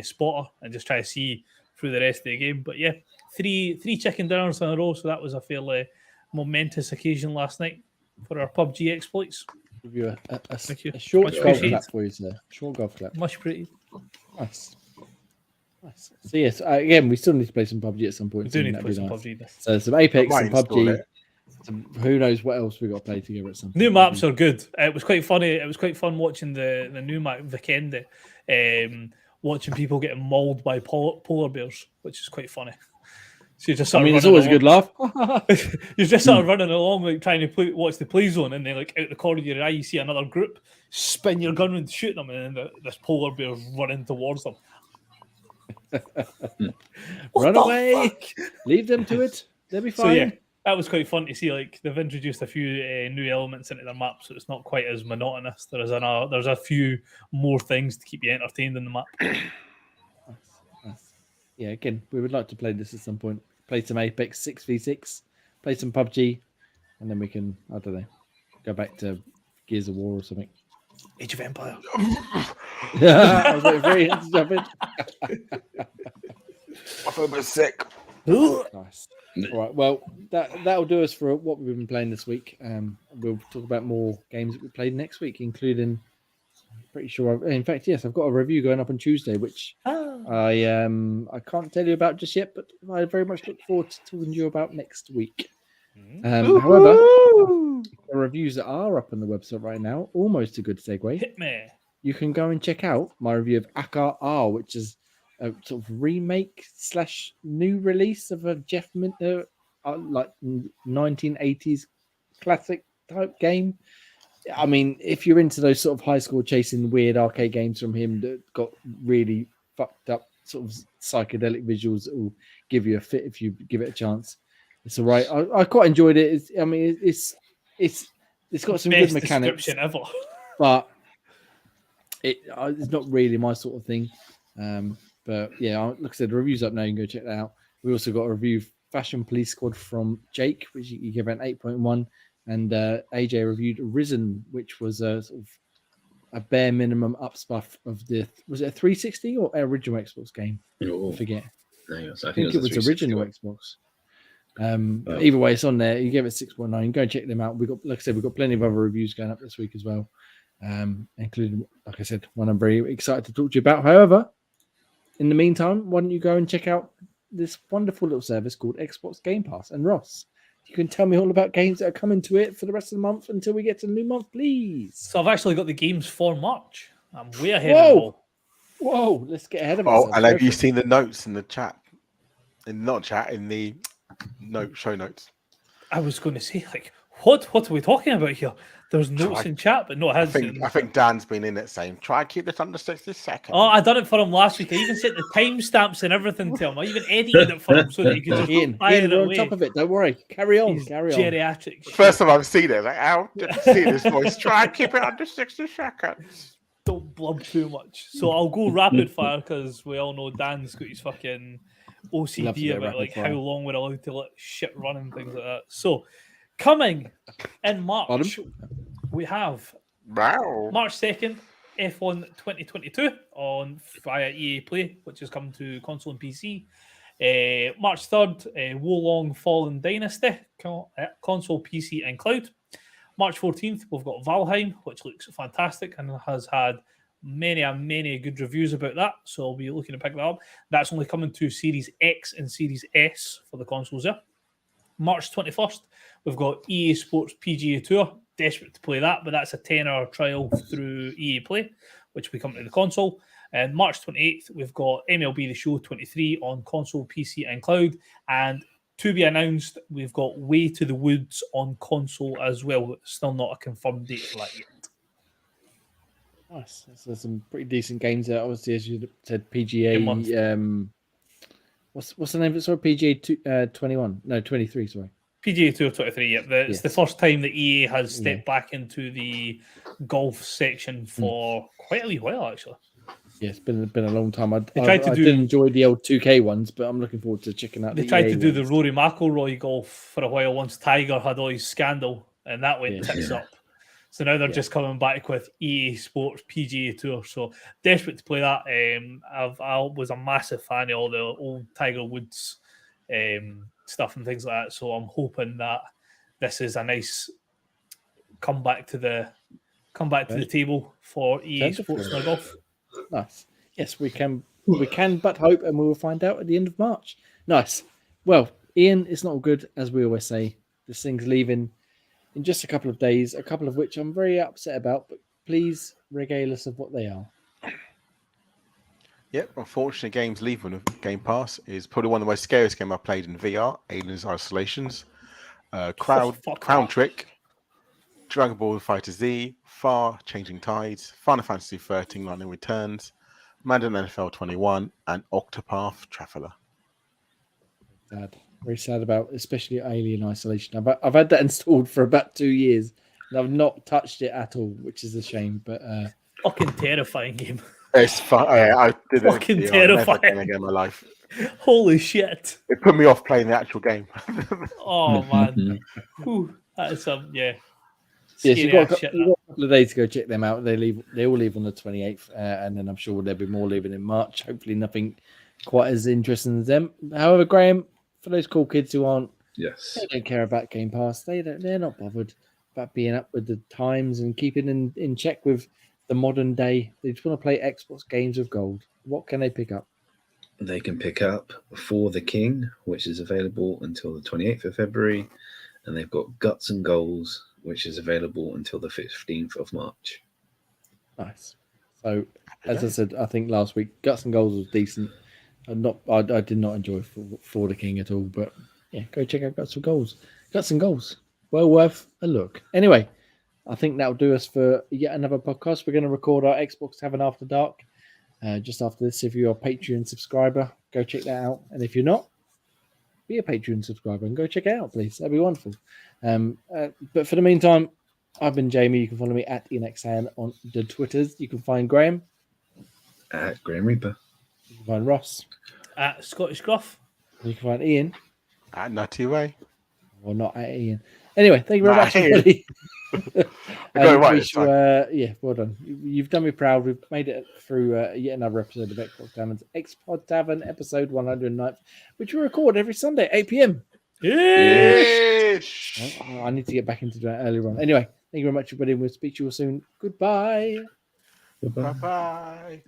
spotter and just trying to see through the rest of the game. But yeah, three chicken dinners in a row. So that was a fairly momentous occasion last night for our PUBG exploits. Give you a short golf clap for you, sir. Short golf clap. Much pretty. Nice. So yes, again, we still need to play some PUBG at some point. We do need to play some PUBG. So some Apex and PUBG. Who knows what else we got to play together at some point. New maps are good. It was quite funny. It was quite fun watching the new map Vikendi, watching people getting mauled by polar bears, which is quite funny. So you're just I sort of mean, it's running always a good laugh. You're just sort of running along, like trying to watch the play zone, and then like out the corner of your eye, you see another group, spin your gun and shoot them, and then this polar bear's running towards them. What Run the away! fuck? Leave them to it. They'll be So fine. yeah, that was quite fun to see. Like they've introduced a few new elements into their map, so it's not quite as monotonous. There's a few more things to keep you entertained in the map. Nice. Yeah, again, we would like to play this at some point. Play some Apex 6v6, play some PUBG, and then we can, I don't know, go back to Gears of War or something. Age of Empire. I was waiting for Ian to jump in. I feel a bit sick. Nice. All right. Well, that'll do us for what we've been playing this week. We'll talk about more games that we played next week, including. Pretty sure. In fact, yes, I've got a review going up on Tuesday, which I can't tell you about just yet, but I very much look forward to talking to you about next week. However, the reviews that are up on the website right now, almost a good segue. Hit me. You can go and check out my review of Akar R, which is a sort of remake / new release of a like 1980s classic type game. I mean, if you're into those sort of high score chasing weird arcade games from him that got really fucked up sort of psychedelic visuals, that will give you a fit if you give it a chance. It's all right. I quite enjoyed it. It's got some Best good mechanics, description ever. but it's not really my sort of thing. But yeah, like I said, the review's up now. You can go check that out. We also got a review of Fashion Police Squad from Jake, which you give an 8.1. And AJ reviewed Risen, which was a sort of a bare minimum upspuff of was it a 360 or original Xbox game? Oh, I forget. I think it was original Xbox. Either way, it's on there. You gave it 6.9. Go and check them out. Like I said, we've got plenty of other reviews going up this week as well, including, like I said, one I'm very excited to talk to you about. However, in the meantime, why don't you go and check out this wonderful little service called Xbox Game Pass? And Ross, you can tell me all about games that are coming to it for the rest of the month until we get to the new month, please. So I've actually got the games for March. I'm way ahead of the ball. Whoa, let's get ahead of Oh, ourselves. and have you seen the notes in the chat? In the show notes. I was going to say, like, what are we talking about here? There's notes in chat, but no, it I hasn't. think Dan's been in it saying, try and keep this under 60 seconds. Oh, I done it for him last week. I even set the timestamps and everything to him. I even edited it for him so that he could just Ian, fire it we're on away. top of it. Don't worry. Carry on. He's Carry on. geriatric. First time I've seen it, like, how did I see this voice? Try and keep it under 60 seconds. Don't blub too much. So I'll go rapid fire because we all know Dan's got his fucking Loves a bit OCD of about rapid like fire. how long we're allowed to let shit run and things like that. So coming in March, we have Wow. March 2nd, F1 2022 via EA Play, which has come to console and PC. March 3rd, Wolong Fallen Dynasty, console, PC, and cloud. March 14th, we've got Valheim, which looks fantastic and has had many good reviews about that. So I'll be looking to pick that up. That's only coming to Series X and Series S for the consoles there. March 21st, we've got EA Sports PGA Tour. Desperate to play that, but that's a 10-hour trial through EA Play, which will come to the console. And March 28th, we've got MLB The Show 23 on console, PC, and cloud. And to be announced, we've got Way to the Woods on console as well. Still not a confirmed date for that yet. Nice. So there's some pretty decent games there. Obviously, as you said, PGA. What's the name of it? Sorry, PGA 21. No, 23. Sorry. PGA Tour 23, yeah. It's the first time that EA has stepped back into the golf section for quite a wee while, actually. Yeah, it's been a long time. I did did enjoy the old 2K ones, but I'm looking forward to checking out. They tried to do the Rory McIlroy golf for a while once Tiger had all his scandal, and that went tits up. So now they're just coming back with EA Sports PGA Tour. So desperate to play that. I was a massive fan of all the old Tiger Woods stuff and things like that. So I'm hoping that this is a nice comeback to the table for EA Sports in golf. Nice. Yes, we can but hope, and we will find out at the end of March. Nice. Well, Ian, it's not all good, as we always say. This thing's leaving in just a couple of days, a couple of which I'm very upset about, but please regale us of what they are. Yep, unfortunately, games leaving Game Pass is probably one of the most scariest games I've played in VR. Aliens Isolations, fuck Crown that. Trick, Dragon Ball Fighter Z, Far Changing Tides, Final Fantasy 13 Lightning Returns, Madden NFL 21, and Octopath Traveler. Sad. Very sad about, especially Alien Isolation. I've had that installed for about 2 years, and I've not touched it at all, which is a shame. But Fucking terrifying game. It's fun. I did it. Fucking Never playing terrifying. again in my life. Holy shit. It put me off playing the actual game. Oh man. Whew, that's yeah. yes, you've got, Scary ass shit, you've got a couple of days to go check them out. They all leave on the 28th, and then I'm sure there'll be more leaving in March. Hopefully, nothing quite as interesting as them. However, Graham, for those cool kids who aren't, Yes. they don't care about Game Pass. They're not bothered about being up with the times and keeping in check with the modern day. They just want to play Xbox games of gold. What can they pick up? They can pick up For the King, which is available until the 28th of February, and they've got Guts and Goals, which is available until the 15th of March. Nice. So, as I said, I think last week, Guts and Goals was decent. I did not enjoy For the King at all, but yeah, go check out Guts and Goals. Guts and Goals, well worth a look. Anyway, I think that'll do us for yet another podcast. We're going to record our Xbox Tavern After Dark just after this. If you're a Patreon subscriber, go check that out. And if you're not, be a Patreon subscriber and go check it out, please. That'd be wonderful. But for the meantime, I've been Jamie. You can follow me at IanXan on the Twitters. You can find Graham. At Graham Reaper. You can find Ross. At Scottish Gruff. You can find Ian. At Nutty Way. Or not at Ian. Anyway, thank you very much, Ian. everybody. I got it right this time. Yeah, well done. You've done me proud. We've made it through yet another episode of Xbox Tavern's X-Pod Tavern, episode 109th, which we record every Sunday, 8 p.m. Ish. I need to get back into that earlier on. Anyway, thank you very much, everybody. We'll speak to you all soon. Goodbye. Goodbye. Bye-bye.